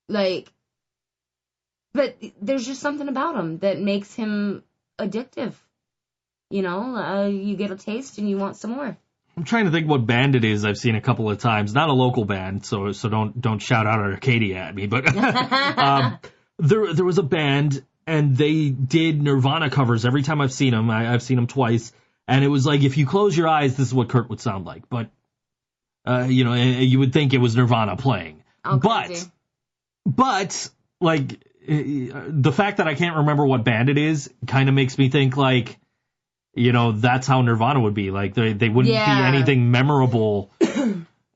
like, but there's just something about him that makes him addictive. You get a taste and you want some more. I'm trying to think what band it is I've seen a couple of times. Not a local band, so don't shout out Arcadia at me. But there was a band, and they did Nirvana covers every time I've seen them. I've seen them twice, and it was like, if you close your eyes, this is what Kurt would sound like. But you would think it was Nirvana playing. Oh, crazy. But like the fact that I can't remember what band it is kind of makes me think like, that's how Nirvana would be. Like they wouldn't be anything memorable.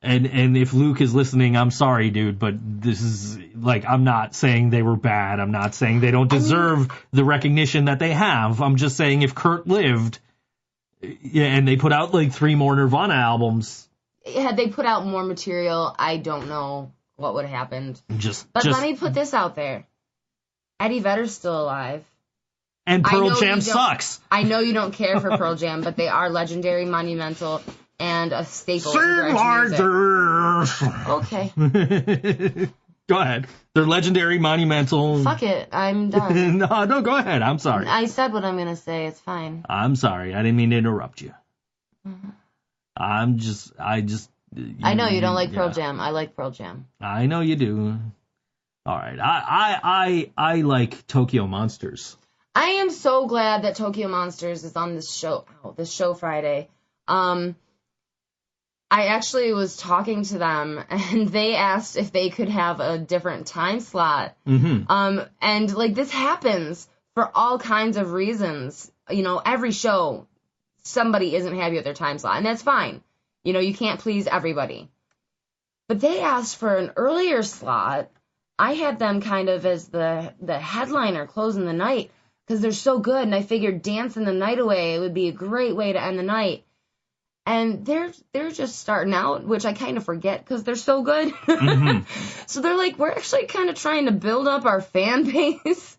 And if Luke is listening, I'm sorry, dude, but this is like, I'm not saying they were bad. I'm not saying they don't deserve the recognition that they have. I'm just saying if Kurt lived, and they put out like 3 more Nirvana albums. Had they put out more material, I don't know what would have happened. But let me put this out there. Eddie Vedder's still alive. And Pearl Jam sucks. I know you don't care for Pearl Jam, but they are legendary, monumental, and a staple in grunge music. Okay. Go ahead. They're legendary, monumental. Fuck it. I'm done. No, go ahead. I'm sorry. I said what I'm going to say. It's fine. I'm sorry. I didn't mean to interrupt you. Mm-hmm. I know you don't like Pearl Jam. I like Pearl Jam. I know you do. All right. I like Tokyo Monsters. I am so glad that Tokyo Monsters is on this show Friday. I actually was talking to them, and they asked if they could have a different time slot. Mm-hmm. And like this happens for all kinds of reasons. Every show, somebody isn't happy with their time slot, and that's fine. You can't please everybody. But they asked for an earlier slot. I had them kind of as the headliner closing the night because they're so good, and I figured dancing the night away, it would be a great way to end the night. And they're just starting out, which I kind of forget because they're so good. Mm-hmm. So they're like, we're actually kind of trying to build up our fan base.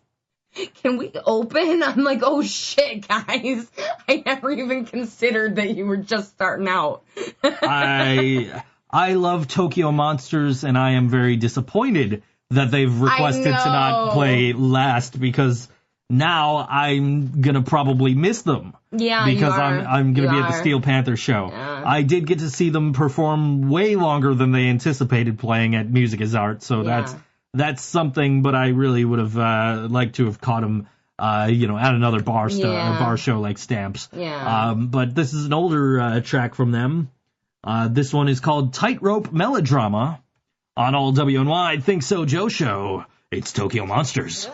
Can we open? I'm like, oh shit, guys. I never even considered that you were just starting out. I love Tokyo Monsters, and I am very disappointed that they've requested to not play last because now I'm going to probably miss them. Yeah, because I'm going to be at the Steel Panther show. Yeah. I did get to see them perform way longer than they anticipated playing at Music is Art, so that's something, but I really would have liked to have caught them at another bar show like Stamps. Yeah. But this is an older track from them. This one is called Tightrope Melodrama on all WNY ThinkSoJoe Show. It's Tokyo Monsters.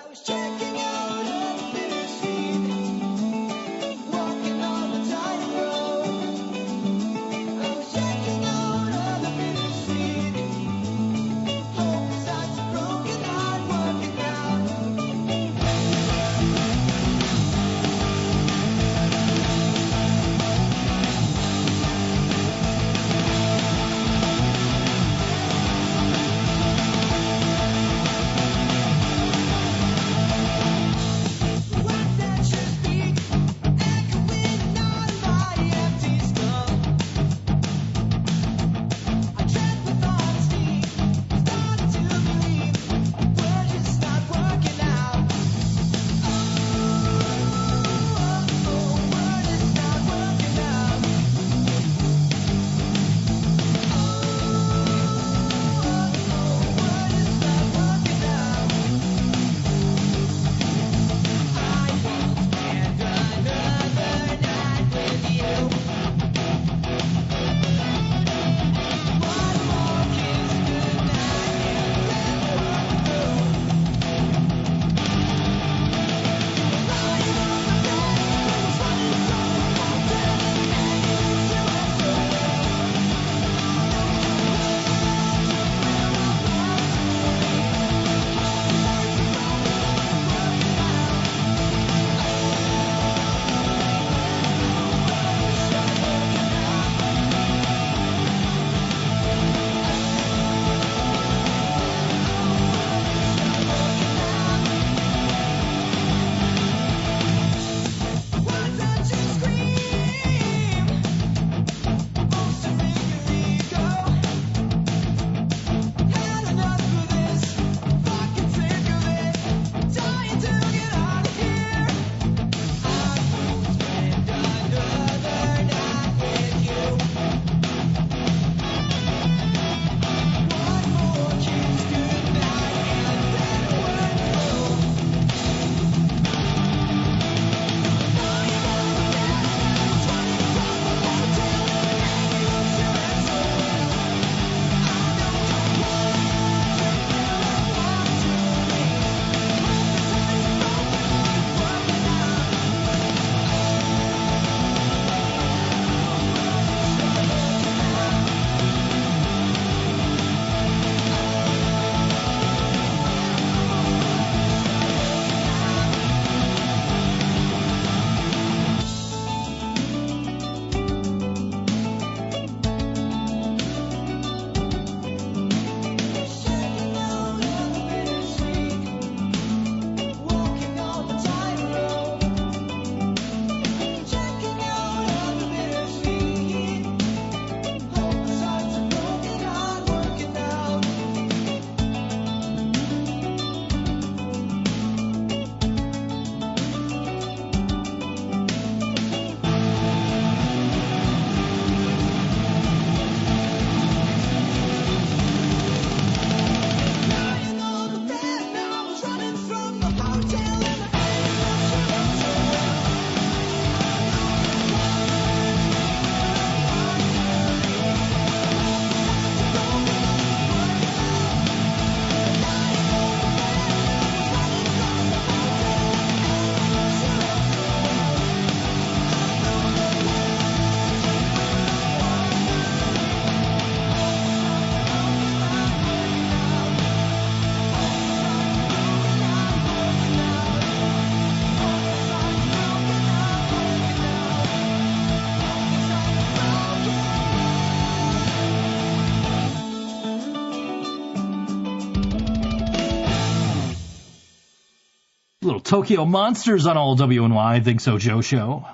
Tokyo Monsters on all WNY ThinkSoJoe Show.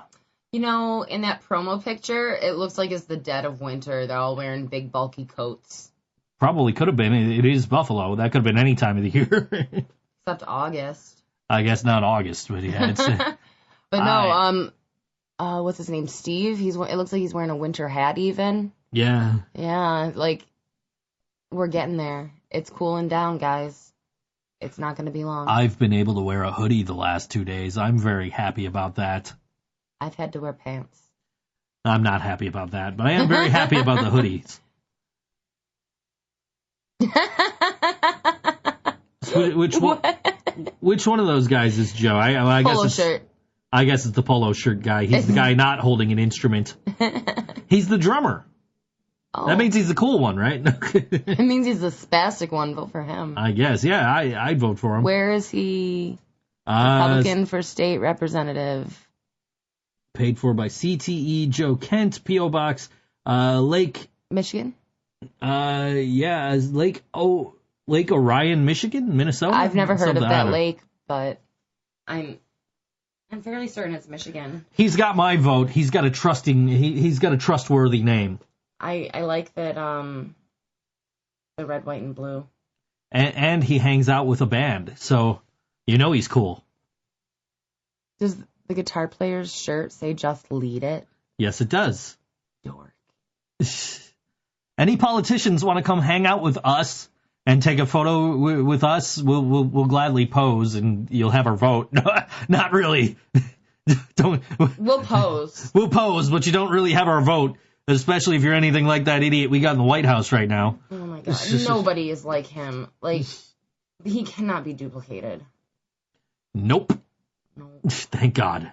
You know, in that promo picture, it looks like it's the dead of winter. They're all wearing big, bulky coats. Probably could have been. It is Buffalo. That could have been any time of the year. Except August. I guess not August, but yeah. It's, but no, what's his name? Steve? It looks like he's wearing a winter hat even. yeah. Yeah, like, we're getting there. It's cooling down, guys. It's not going to be long. I've been able to wear a hoodie the last 2 days. I'm very happy about that. I've had to wear pants. I'm not happy about that, but I am very happy about the hoodies. Which one of those guys is Joe? I guess Polo it's, shirt. I guess it's the polo shirt guy. He's the guy not holding an instrument. He's the drummer. Oh. That means he's the cool one, right? It means he's the spastic one. Vote for him. I guess, yeah, I'd vote for him. Where is he? Republican for state representative. Paid for by CTE Joe Kent, P.O. Box, Lake... Michigan? Lake Orion, Michigan? Minnesota? I've never heard of that Something. lake, but I'm fairly certain it's Michigan. He's got my vote. He's got a trustworthy name. I like that, the red, white, and blue. And he hangs out with a band, so you know he's cool. Does the guitar player's shirt say "Just Lead It"? Yes, it does. Dork. Any politicians want to come hang out with us and take a photo with us? We'll gladly pose, and you'll have our vote. Not really. Don't. We'll pose. We'll pose, but you don't really have our vote, especially if you're anything like that idiot we got in the White House right now. Oh my god. Nobody is like him. Like, he cannot be duplicated. Nope. No. Thank God.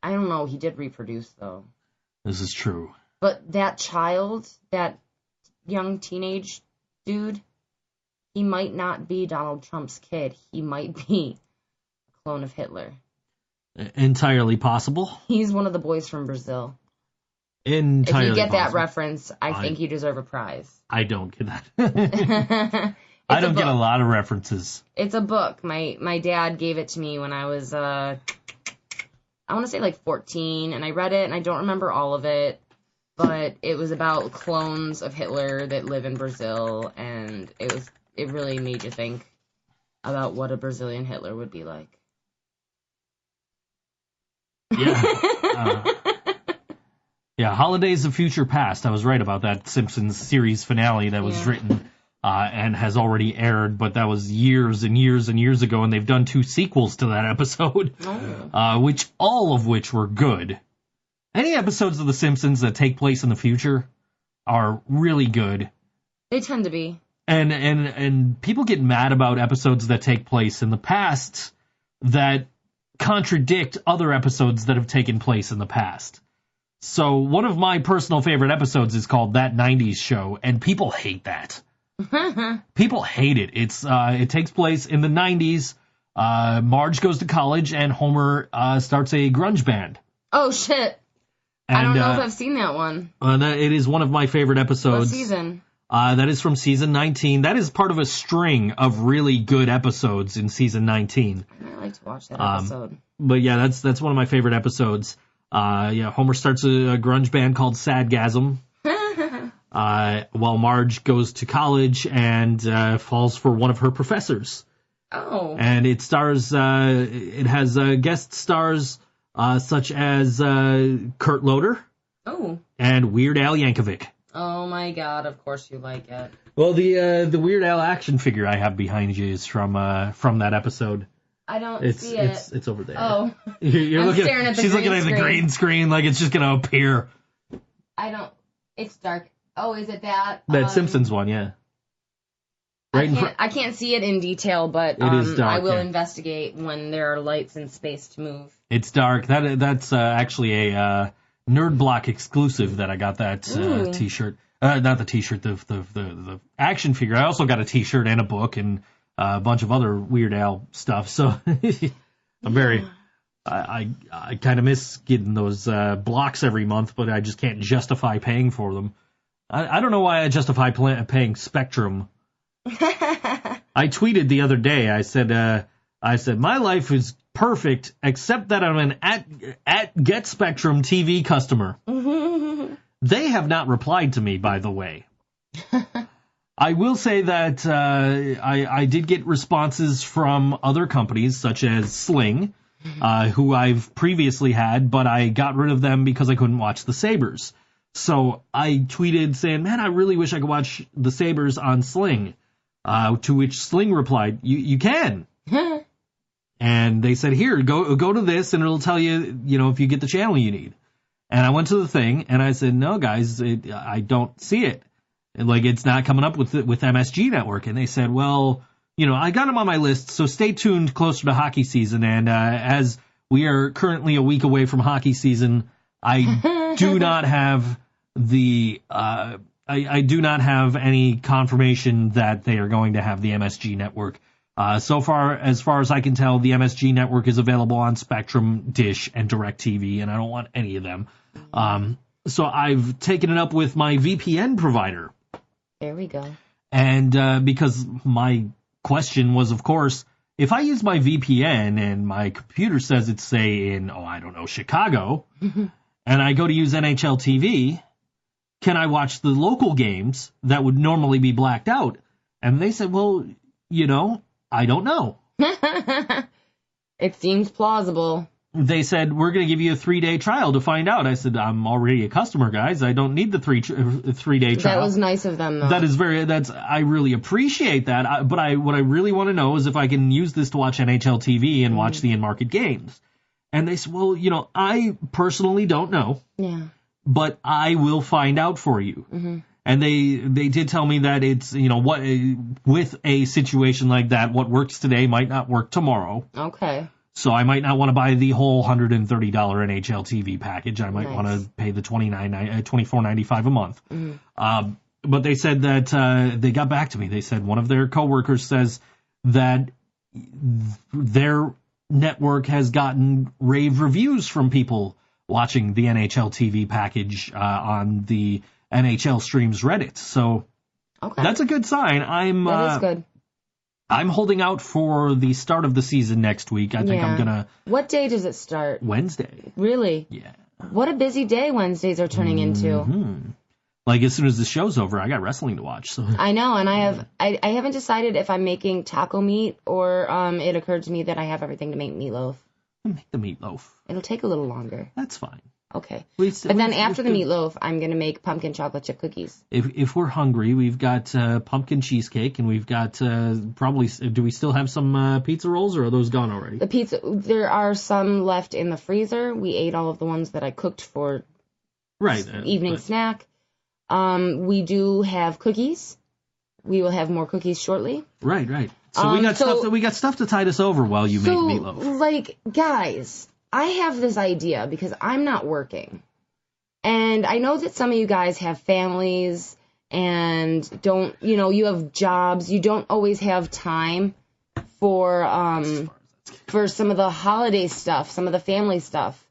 I don't know. He did reproduce, though. This is true. But that child, that young teenage dude, he might not be Donald Trump's kid. He might be a clone of Hitler. Entirely possible. He's one of the boys from Brazil. Entirely If you get possible. that reference, I think you deserve a prize. I don't get that. I don't get a lot of references. It's a book. My dad gave it to me when I was, I want to say like 14, and I read it, and I don't remember all of it, but it was about clones of Hitler that live in Brazil, and it really made you think about what a Brazilian Hitler would be like. Yeah. Yeah, Holidays of Future Past. I was right about that Simpsons series finale that was written and has already aired, but that was years and years and years ago, and they've done 2 sequels to that episode, all of which were good. Any episodes of The Simpsons that take place in the future are really good. They tend to be. And people get mad about episodes that take place in the past that contradict other episodes that have taken place in the past. So one of my personal favorite episodes is called That 90s Show, and people hate that. People hate it. It takes place in the 90s. Marge goes to college, and Homer starts a grunge band. Oh, shit. And, I don't know if I've seen that one. It is one of my favorite episodes. What season? That is from season 19. That is part of a string of really good episodes in season 19. I might like to watch that episode. But yeah, that's one of my favorite episodes. Homer starts a grunge band called Sadgasm. While Marge goes to college and falls for one of her professors. Oh. And it stars, it has guest stars such as Kurt Loder. Oh. And Weird Al Yankovic. Oh my god, of course you like it. Well, the Weird Al action figure I have behind you is from that episode. I don't see it. It's over there. Oh. You're I'm looking staring at the she's green looking at the screen. green screen like it's just gonna appear. It's dark. Oh, is it that? That Simpsons one, yeah. I can't see it in detail, but It is dark, I will yeah. investigate when there are lights in space to move. It's dark. That's actually a Nerd Block exclusive that I got that T-shirt. Not the T-shirt, the action figure. I also got a T-shirt and a book and a bunch of other Weird Al stuff. So I'm very. I kind of miss getting those blocks every month, but I just can't justify paying for them. I don't know why I justify paying Spectrum. I tweeted the other day. I said I said, my life is perfect, except that I'm an at Get Spectrum TV customer. They have not replied to me, by the way. I will say that I did get responses from other companies, such as Sling, who I've previously had, but I got rid of them because I couldn't watch the Sabres. So I tweeted saying, man, I really wish I could watch the Sabres on Sling. To which Sling replied, you can. And they said, here, go to this, and it'll tell you, if you get the channel you need. And I went to the thing, and I said, no, guys, I don't see it. Like, it's not coming up with MSG Network. And they said, well, I got them on my list, so stay tuned closer to hockey season. And as we are currently a week away from hockey season, I do not have I do not have any confirmation that they are going to have the MSG network. As far as I can tell, the MSG network is available on Spectrum, Dish, and DirecTV, and I don't want any of them. So I've taken it up with my VPN provider. There we go. And because my question was, of course, if I use my VPN and my computer says it's, say, in, Chicago, and I go to use NHL TV, can I watch the local games that would normally be blacked out? And they said, well, I don't know. It seems plausible. They said, we're going to give you a 3-day trial to find out. I said, I'm already a customer, guys. I don't need the 3-day trial. That was nice of them, though. I really appreciate that. What I really want to know is if I can use this to watch NHL TV and watch the in-market games. And they said, well, I personally don't know. Yeah. But I will find out for you. Mm-hmm. And they did tell me that it's, what with a situation like that, what works today might not work tomorrow. Okay. So I might not want to buy the whole $130 NHL TV package. I might want to pay the $24.95 a month. Mm-hmm. But they said that they got back to me. They said one of their coworkers says that their network has gotten rave reviews from people watching the NHL TV package on the NHL Streams Reddit. So that's a good sign. That is good. I'm holding out for the start of the season next week. I think I'm going to... What day does it start? Wednesday. Really? Yeah. What a busy day Wednesdays are turning into. Like, as soon as the show's over, I got wrestling to watch. So. I know, and I haven't decided if I'm making taco meat or it occurred to me that I have everything to make meatloaf. Make the meatloaf. It'll take a little longer. That's fine. Okay. But then after the meatloaf, I'm going to make pumpkin chocolate chip cookies. If we're hungry, we've got pumpkin cheesecake, and we've got probably... Do we still have some pizza rolls, or are those gone already? The pizza... There are some left in the freezer. We ate all of the ones that I cooked for evening snack. We do have cookies. We will have more cookies shortly. Right. So we got stuff to tide us over while you make meatloaf. Like, guys... I have this idea because I'm not working. And I know that some of you guys have families and you have jobs. You don't always have time for some of the holiday stuff, some of the family stuff.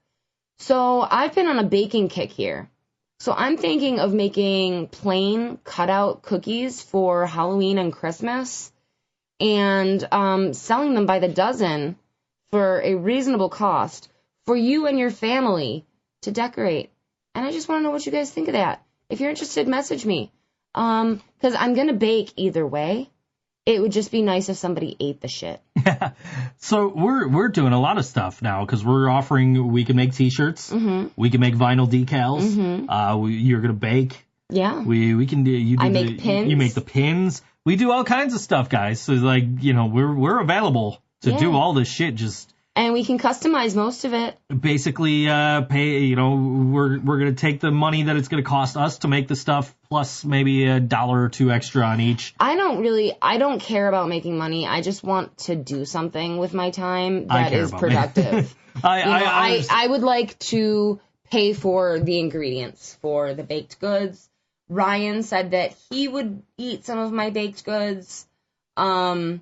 So I've been on a baking kick here. So I'm thinking of making plain cutout cookies for Halloween and Christmas and selling them by the dozen for a reasonable cost for you and your family to decorate. And I just want to know what you guys think of that. If you're interested, message me. Because I'm going to bake either way. It would just be nice if somebody ate the shit. Yeah. So we're doing a lot of stuff now because we're offering, we can make t-shirts. Mm-hmm. We can make vinyl decals. Mm-hmm. You're going to bake. Yeah. We can do, I make pins. You make the pins. We do all kinds of stuff, guys. So we're available to do all this shit. And we can customize most of it. Basically, pay. We're gonna take the money that it's gonna cost us to make the stuff, plus maybe $1 or $2 extra on each. I don't care about making money. I just want to do something with my time that is productive. I would like to pay for the ingredients for the baked goods. Ryan said that he would eat some of my baked goods. So,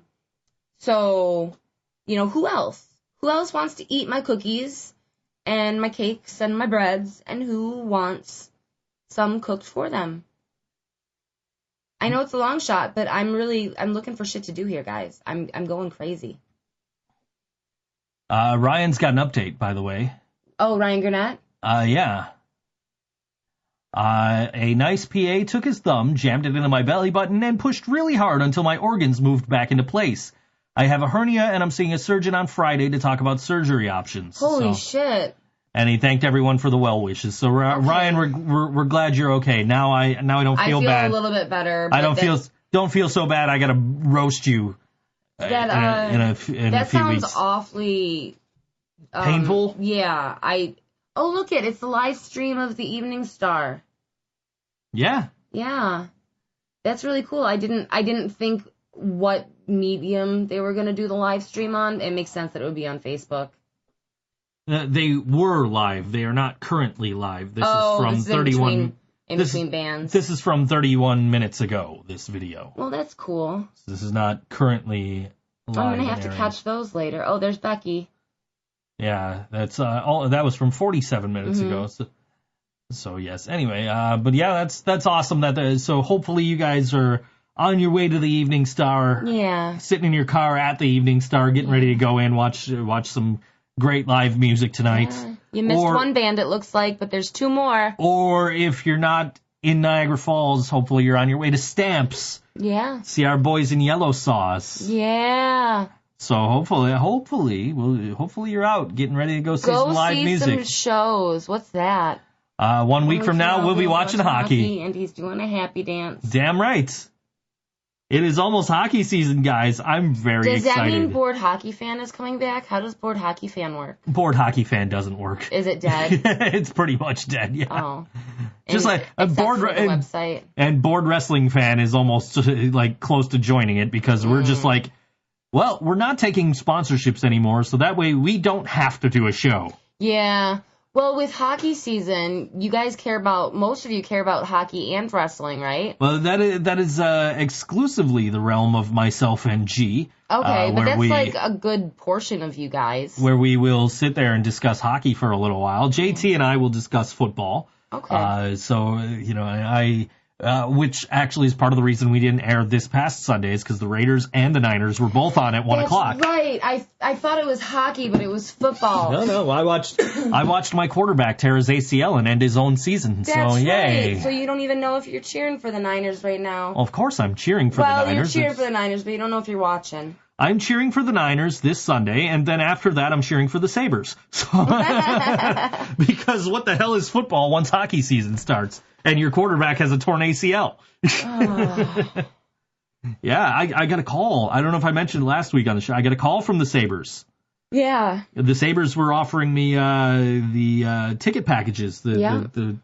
who else? Who else wants to eat my cookies and my cakes and my breads, and who wants some cooked for them? I know it's a long shot, but I'm looking for shit to do here, guys. I'm going crazy. Ryan's got an update, by the way. Oh, Ryan Gurnett? Yeah. A nice PA took his thumb, jammed it into my belly button, and pushed really hard until my organs moved back into place. I have a hernia, and I'm seeing a surgeon on Friday to talk about surgery options. Holy shit. And he thanked everyone for the well wishes. So Ryan, we're glad you're okay. Now I don't feel bad. I feel a little bit better. I don't feel so bad. I gotta roast you. In a few weeks. That sounds awfully painful. Yeah. Oh, look it's the live stream of the Evening Star. Yeah. Yeah. That's really cool. I didn't think what medium they were going to do the live stream on. It makes sense that it would be on Facebook. They were live. They are not currently live. This is from 31 in between bands. This is from 31 minutes ago, this video. Well, that's cool. This is not currently live. I'm going to have to catch those later. Oh, there's Becky. Yeah, that's that was from 47 minutes ago. So yes. Anyway, but yeah, that's awesome. So hopefully you guys are on your way to the Evening Star. Yeah. Sitting in your car at the Evening Star, getting ready to go in, watch some great live music tonight. Yeah. You missed one band, it looks like, but there's two more. Or if you're not in Niagara Falls, hopefully you're on your way to Stamps. Yeah. See our boys in Yellow Sauce. Yeah. So hopefully you're out getting ready to go see some live music. Go see some shows. What's that? 1 week from now, we'll be watching hockey. And he's doing a happy dance. Damn right. It is almost hockey season, guys. I'm very excited. Does that mean Board Hockey Fan is coming back? How does Board Hockey Fan work? Board Hockey Fan doesn't work. Is it dead? It's pretty much dead, yeah. Oh. Just like a board website. And Board Wrestling Fan is almost like close to joining it because we're just like, well, we're not taking sponsorships anymore, so that way we don't have to do a show. Yeah. Well, with hockey season, most of you care about hockey and wrestling, right? Well, that is exclusively the realm of myself and G. Okay, but that's like a good portion of you guys. Where we will sit there and discuss hockey for a little while. JT and I will discuss football. Okay. Which actually is part of the reason we didn't air this past Sunday is because the Raiders and the Niners were both on at 1 o'clock. That's right. I thought it was hockey, but it was football. No. I watched my quarterback tear his ACL and end his own season. That's yay. Right. So you don't even know if you're cheering for the Niners right now. Well, of course I'm cheering for the Niners. Well, you're cheering for the Niners, but you don't know if you're watching. I'm cheering for the Niners this Sunday, and then after that I'm cheering for the Sabres. So, because what the hell is football once hockey season starts and your quarterback has a torn ACL? Yeah, I got a call. I don't know if I mentioned last week on the show. I got a call from the Sabres. Yeah. The Sabres were offering me the ticket packages. The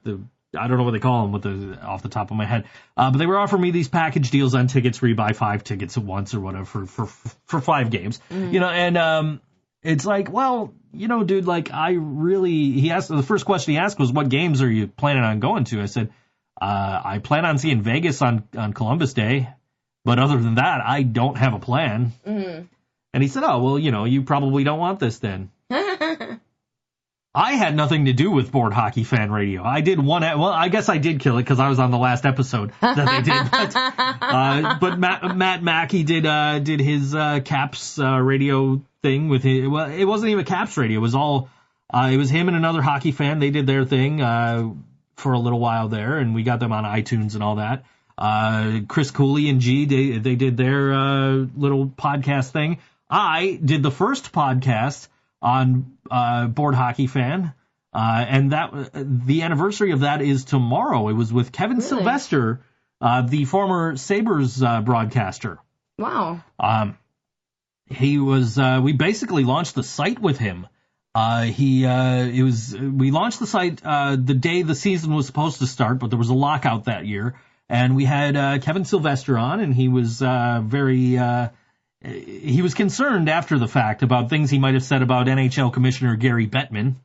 I don't know what they call them off the top of my head. But they were offering me these package deals on tickets where you buy 5 tickets at once or whatever for 5 games. Mm-hmm. And it's like, well, dude, like the first question he asked was, what games are you planning on going to? I said, I plan on seeing Vegas on Columbus Day, but other than that, I don't have a plan. Mm-hmm. And he said, oh, well, you probably don't want this then. I had nothing to do with Board Hockey Fan Radio. I did I guess I did kill it because I was on the last episode that they did. But Matt Mackey did his Caps radio thing with his. Well, it wasn't even Caps radio. It was all. It was him and another hockey fan. They did their thing for a little while there, and we got them on iTunes and all that. Chris Cooley and G, they did their little podcast thing. I did the first podcast on Board Hockey Fan, and the anniversary of that is tomorrow. It was with Kevin Sylvester, the former Sabres broadcaster. Wow. He was. We basically launched the site with him. We launched the site the day the season was supposed to start, but there was a lockout that year, and we had Kevin Sylvester on, and he was he was concerned after the fact about things he might have said about NHL Commissioner Gary Bettman.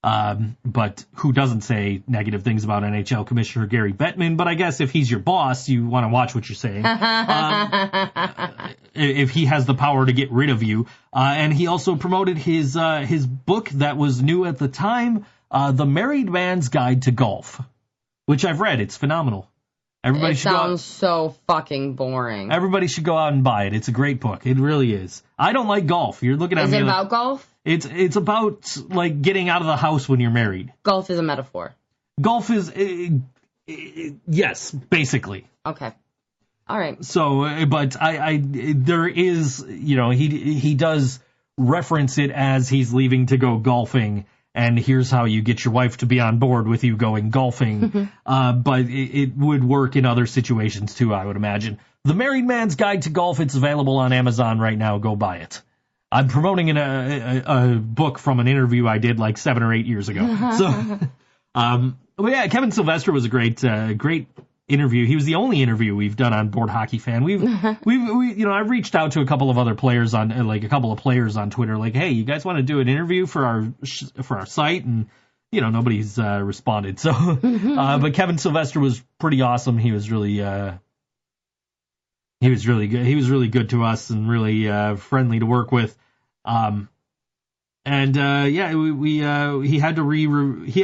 But who doesn't say negative things about NHL Commissioner Gary Bettman? But I guess if he's your boss, you want to watch what you're saying. If he has the power to get rid of you. And he also promoted his book that was new at the time, The Married Man's Guide to Golf, which I've read. It's phenomenal. Everybody It should go out. sounds so fucking boring. Everybody should go out and buy it. It's a great book. It really is. I don't like golf. You're looking at Is me it like, about golf? It's about like getting out of the house when you're married. Golf is a metaphor. Golf is yes, basically. Okay. All right. So, but there is, he does reference it as he's leaving to go golfing, and here's how you get your wife to be on board with you going golfing. But it would work in other situations too, I would imagine. The Married Man's Guide to Golf, it's available on Amazon right now. Go buy it. I'm promoting a book from an interview I did like 7 or 8 years ago. So, well, yeah, Kevin Sylvester was a great interview. He was the only interview we've done on Board Hockey Fan. We've I've reached out to a couple of other players on on Twitter, like, hey, you guys want to do an interview for our site? And nobody's responded. So, but Kevin Sylvester was pretty awesome. He was really good. He was really good to us and really friendly to work with. He had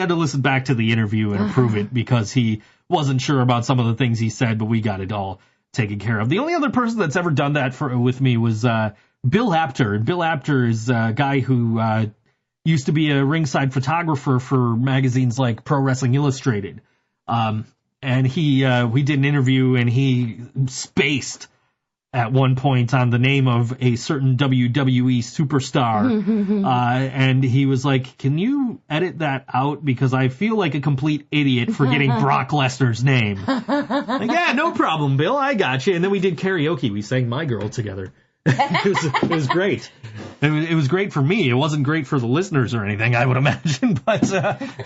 to listen back to the interview and approve it because he wasn't sure about some of the things he said, but we got it all taken care of. The only other person that's ever done that with me was Bill Apter. And Bill Apter is a guy who used to be a ringside photographer for magazines like Pro Wrestling Illustrated. And we did an interview, and he spaced at one point on the name of a certain WWE superstar. And he was like, can you edit that out? Because I feel like a complete idiot forgetting Brock Lesnar's name. Like, yeah, no problem, Bill. I got you. And then we did karaoke. We sang My Girl together. It was great. It was great for me. It wasn't great for the listeners or anything, I would imagine. But,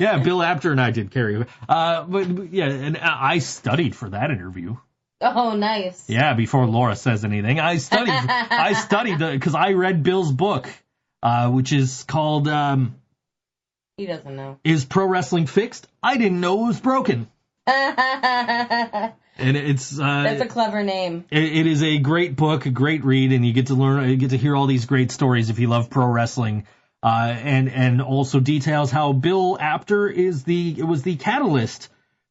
yeah, Bill Apter and I did karaoke. But, yeah, and I studied for that interview. Oh, nice. Yeah, before Laura says anything. I studied because I read Bill's book, which is called, he doesn't know. Is Pro Wrestling Fixed? I didn't know it was broken. And it's that's a clever name. It is a great book, a great read, and you get to hear all these great stories if you love pro wrestling. And also details how Bill Apter was the catalyst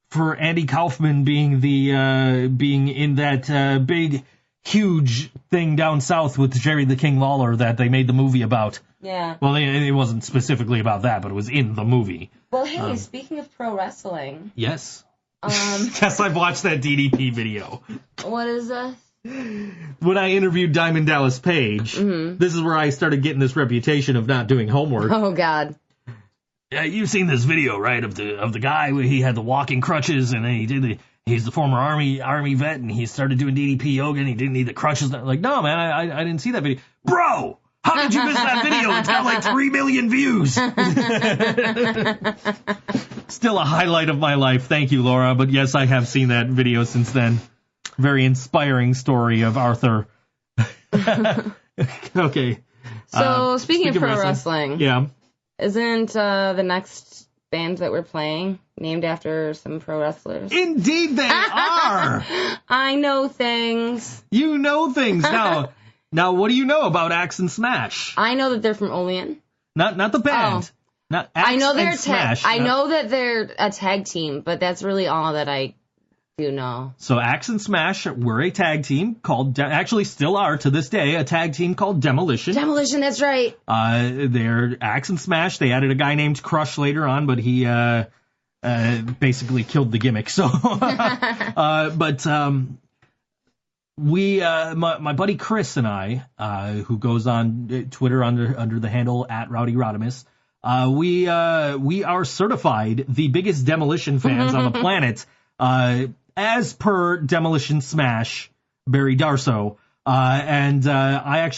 for Andy Kaufman being in that big, huge thing down south with Jerry the King Lawler that they made the movie about. Yeah. Well, it wasn't specifically about that, but it was in the movie. Well, hey, speaking of pro wrestling. Yes. Yes, I've watched that DDP video. What is this? When I interviewed Diamond Dallas Page, this is where I started getting this reputation of not doing homework. Oh, God. Yeah, you've seen this video, right, of the guy where he had the walking crutches, and then he's the former army vet, and he started doing DDP yoga, and he didn't need the crutches. Like, no, man, I didn't see that video. Bro, how did you miss that video? It's got like 3 million views. Still a highlight of my life. Thank you, Laura. But yes, I have seen that video since then. Very inspiring story of Arthur. Okay. So, speaking of pro wrestling. Yeah. Isn't the next band that we're playing named after some pro wrestlers? Indeed they are! I know things. You know things. Now, what do you know about Axe and Smash? I know that they're from Olean. Not the band. Oh. Not Axe I know they're and Smash. I know that they're a tag team, but that's really all that I do know. So Axe and Smash were a tag team called, actually still are to this day, a tag team called Demolition. Demolition, that's right. They're Axe and Smash. They added a guy named Crush later on, but he basically killed the gimmick. So, my buddy Chris and I, who goes on Twitter under the handle @RowdyRodimus, we are certified the biggest Demolition fans on the planet, as per Demolition Smash, Barry Darso. And I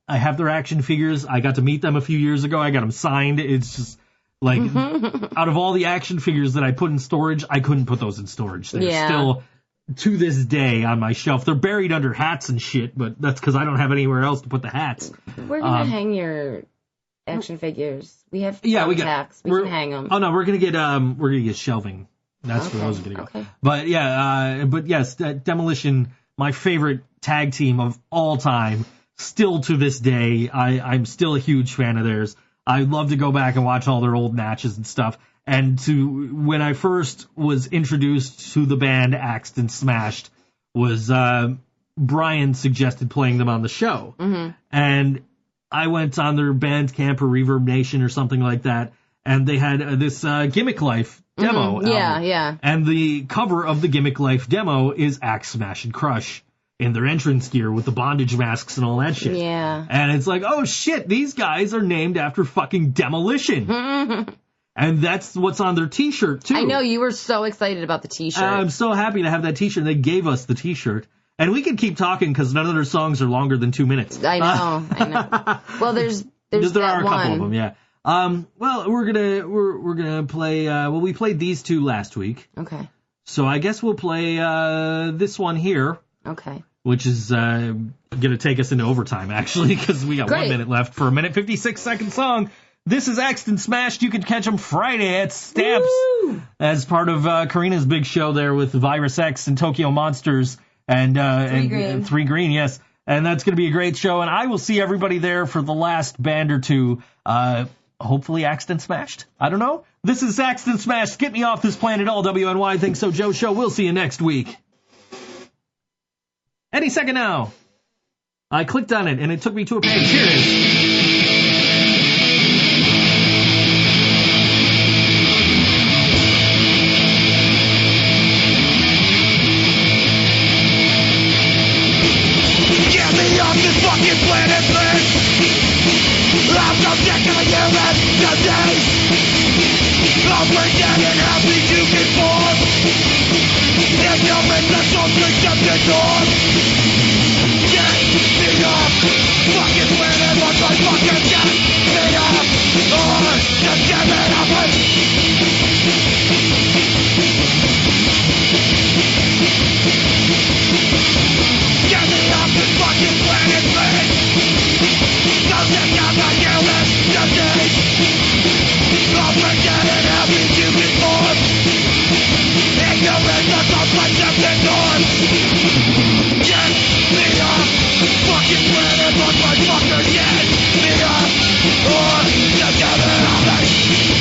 have their action figures. I got to meet them a few years ago. I got them signed. It's just like, out of all the action figures that I put in storage, I couldn't put those in storage. They're still, to this day, on my shelf. They're buried under hats and shit, but that's because I don't have anywhere else to put the hats. We're going to hang your action figures. We have thumbtacks. We can hang them. Oh, no, we're going to get shelving. That's where those are going to go. Okay. But yeah, but yes, Demolition, my favorite tag team of all time, still to this day. I'm still a huge fan of theirs. I love to go back and watch all their old matches and stuff. And when I first was introduced to the band Axed and Smashed, was Brian suggested playing them on the show. Mm-hmm. And I went on their Bandcamp or Reverb Nation or something like that, and they had this Gimmick Life demo. Yeah, yeah. And the cover of the Gimmick Life demo is Axe, Smash, and Crush in their entrance gear with the bondage masks and all that shit. Yeah. And it's like, oh shit, these guys are named after fucking Demolition. And that's what's on their t-shirt, too. I know, you were so excited about the t-shirt. I'm so happy to have that t-shirt. They gave us the t-shirt. And we can keep talking because none of their songs are longer than 2 minutes. I know. Well, there's there that are a couple one. of them, yeah. Well, we're gonna play. Well, we played these two last week, Okay. so I guess we'll play this one here, Okay. which is gonna take us into overtime actually because we got Great. 1 minute left for a 1:56 song. This is Axed and Smashed. You can catch them Friday at Stamps Woo! as part of Karina's big show there with Virus X and Tokyo Monsters and Green. 3 Green, yes. And that's going to be a great show. And I will see everybody there for the last band or two. Hopefully Axed and Smashed. I don't know. This is Axed and Smashed. Get me off this planet, all WNY Think So Joe Show. We'll see you next week. Any second now. I clicked on it and it took me to a page. Here it is. Get me off this fucking planet, please. I'm so sick of human disease. I'm pretending happy to conform. Ignorance is so accepted norm. Get me off fucking planet, but my fucking get me off. Or just give it up. Get me off this fucking planet, please. I'm sick of the human disease. I'm pretending happy to conform. Ignorance is so accepted norm. Get me off fucking planet, but my fucker get me off. Or just give it up.